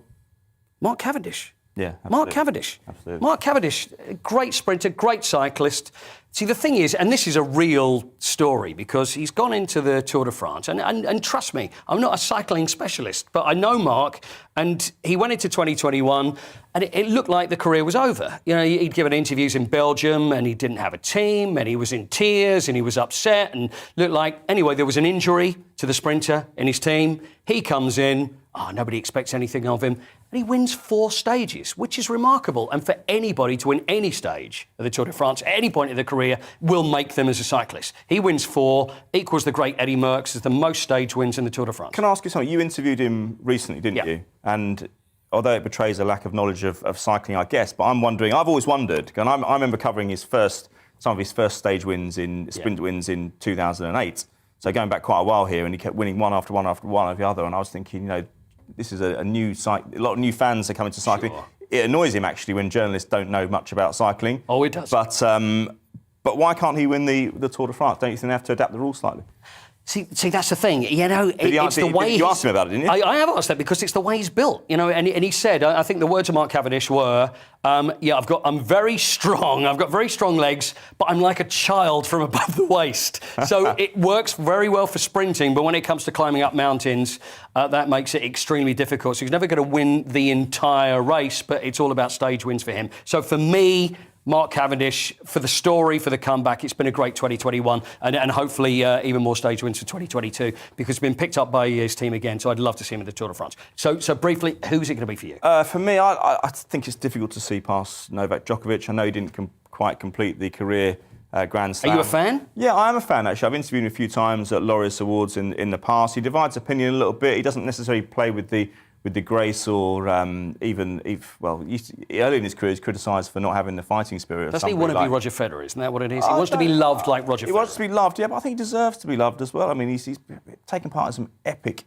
Mark Cavendish. Yeah, absolutely. Mark Cavendish. Absolutely. Mark Cavendish, great sprinter, great cyclist. See, the thing is, and this is a real story, because he's gone into the Tour de France, and trust me, I'm not a cycling specialist, but I know Mark, and he went into 2021, and it looked like the career was over. You know, he'd given interviews in Belgium, and he didn't have a team, and he was in tears, and he was upset, and looked like, anyway, there was an injury to the sprinter in his team. He comes in, nobody expects anything of him, and he wins 4 stages, which is remarkable. And for anybody to win any stage of the Tour de France at any point in their career will make them as a cyclist. He wins 4, equals the great Eddie Merckx as the most stage wins in the Tour de France. Can I ask you something? You interviewed him recently, didn't you? And although it betrays a lack of knowledge of cycling, I guess, but I'm wondering, I've always wondered, and I remember covering some of his first stage wins sprint wins in 2008. So going back quite a while here, and he kept winning one after one after one after the other, and I was thinking, you know, this is a lot of new fans are coming to cycling. Sure. It annoys him, actually, when journalists don't know much about cycling. Oh, it does. But why can't he win the Tour de France? Don't you think they have to adapt the rules slightly? See, that's the thing. You know, it's the way you asked him about it, didn't you? I have asked that because it's the way he's built. You know, and he said, I think the words of Mark Cavendish were, I'm very strong. I've got very strong legs, but I'm like a child from above the waist. So it works very well for sprinting, but when it comes to climbing up mountains, that makes it extremely difficult. So he's never going to win the entire race, but it's all about stage wins for him. So for me, Mark Cavendish, for the story, for the comeback, it's been a great 2021 and hopefully even more stage wins for 2022 because he's been picked up by his team again, so I'd love to see him in the Tour de France. So briefly, who's it going to be for you? For me, I think it's difficult to see past Novak Djokovic. I know he didn't quite complete the career Grand Slam. Are you a fan? Yeah, I am a fan, actually. I've interviewed him a few times at Laureus Awards in the past. He divides opinion a little bit. He doesn't necessarily play with the grace or early in his career he's criticised for not having the fighting spirit. Doesn't he want to be Roger Federer? Isn't that what it is? He wants to be loved like Roger Federer. He wants to be loved, yeah, but I think he deserves to be loved as well. I mean, he's taken part in some epic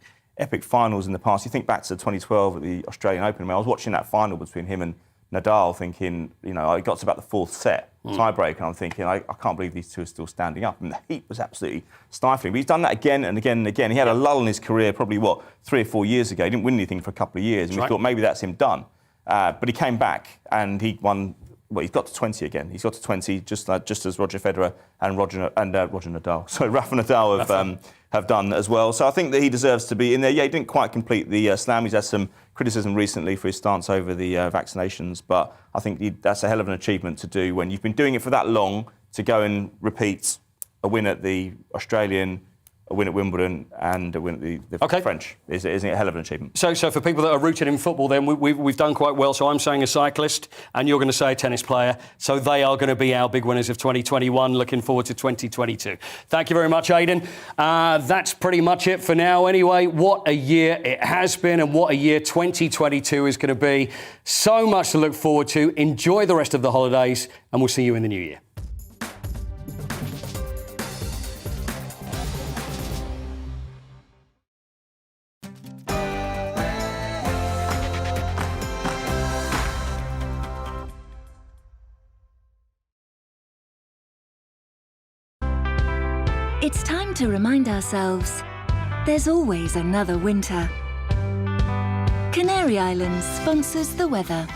finals in the past. You think back to 2012 at the Australian Open. I mean, I was watching that final between him and Nadal thinking, I got to about the 4th set, tiebreak, and I'm thinking, I can't believe these two are still standing up. And the heat was absolutely stifling. But he's done that again and again and again. He had a lull in his career probably, 3 or 4 years ago. He didn't win anything for a couple of years, and we thought maybe that's him done. But he came back and he won. Well, he's got to 20 again. He's got to 20 just as Roger Federer and Roger Nadal. So Rafa Nadal have done as well. So I think that he deserves to be in there. Yeah, he didn't quite complete the slam. He's had some criticism recently for his stance over the vaccinations, but I think that's a hell of an achievement to do when you've been doing it for that long, to go and repeat a win at the Australian, a win at Wimbledon and a win at the French. Isn't it a hell of an achievement? So for people that are rooted in football, then we've done quite well. So I'm saying a cyclist, and you're going to say a tennis player. So they are going to be our big winners of 2021. Looking forward to 2022. Thank you very much, Aidan. That's pretty much it for now. Anyway, what a year it has been, and what a year 2022 is going to be. So much to look forward to. Enjoy the rest of the holidays, and we'll see you in the new year. It's time to remind ourselves there's always another winter. Canary Islands sponsors the weather.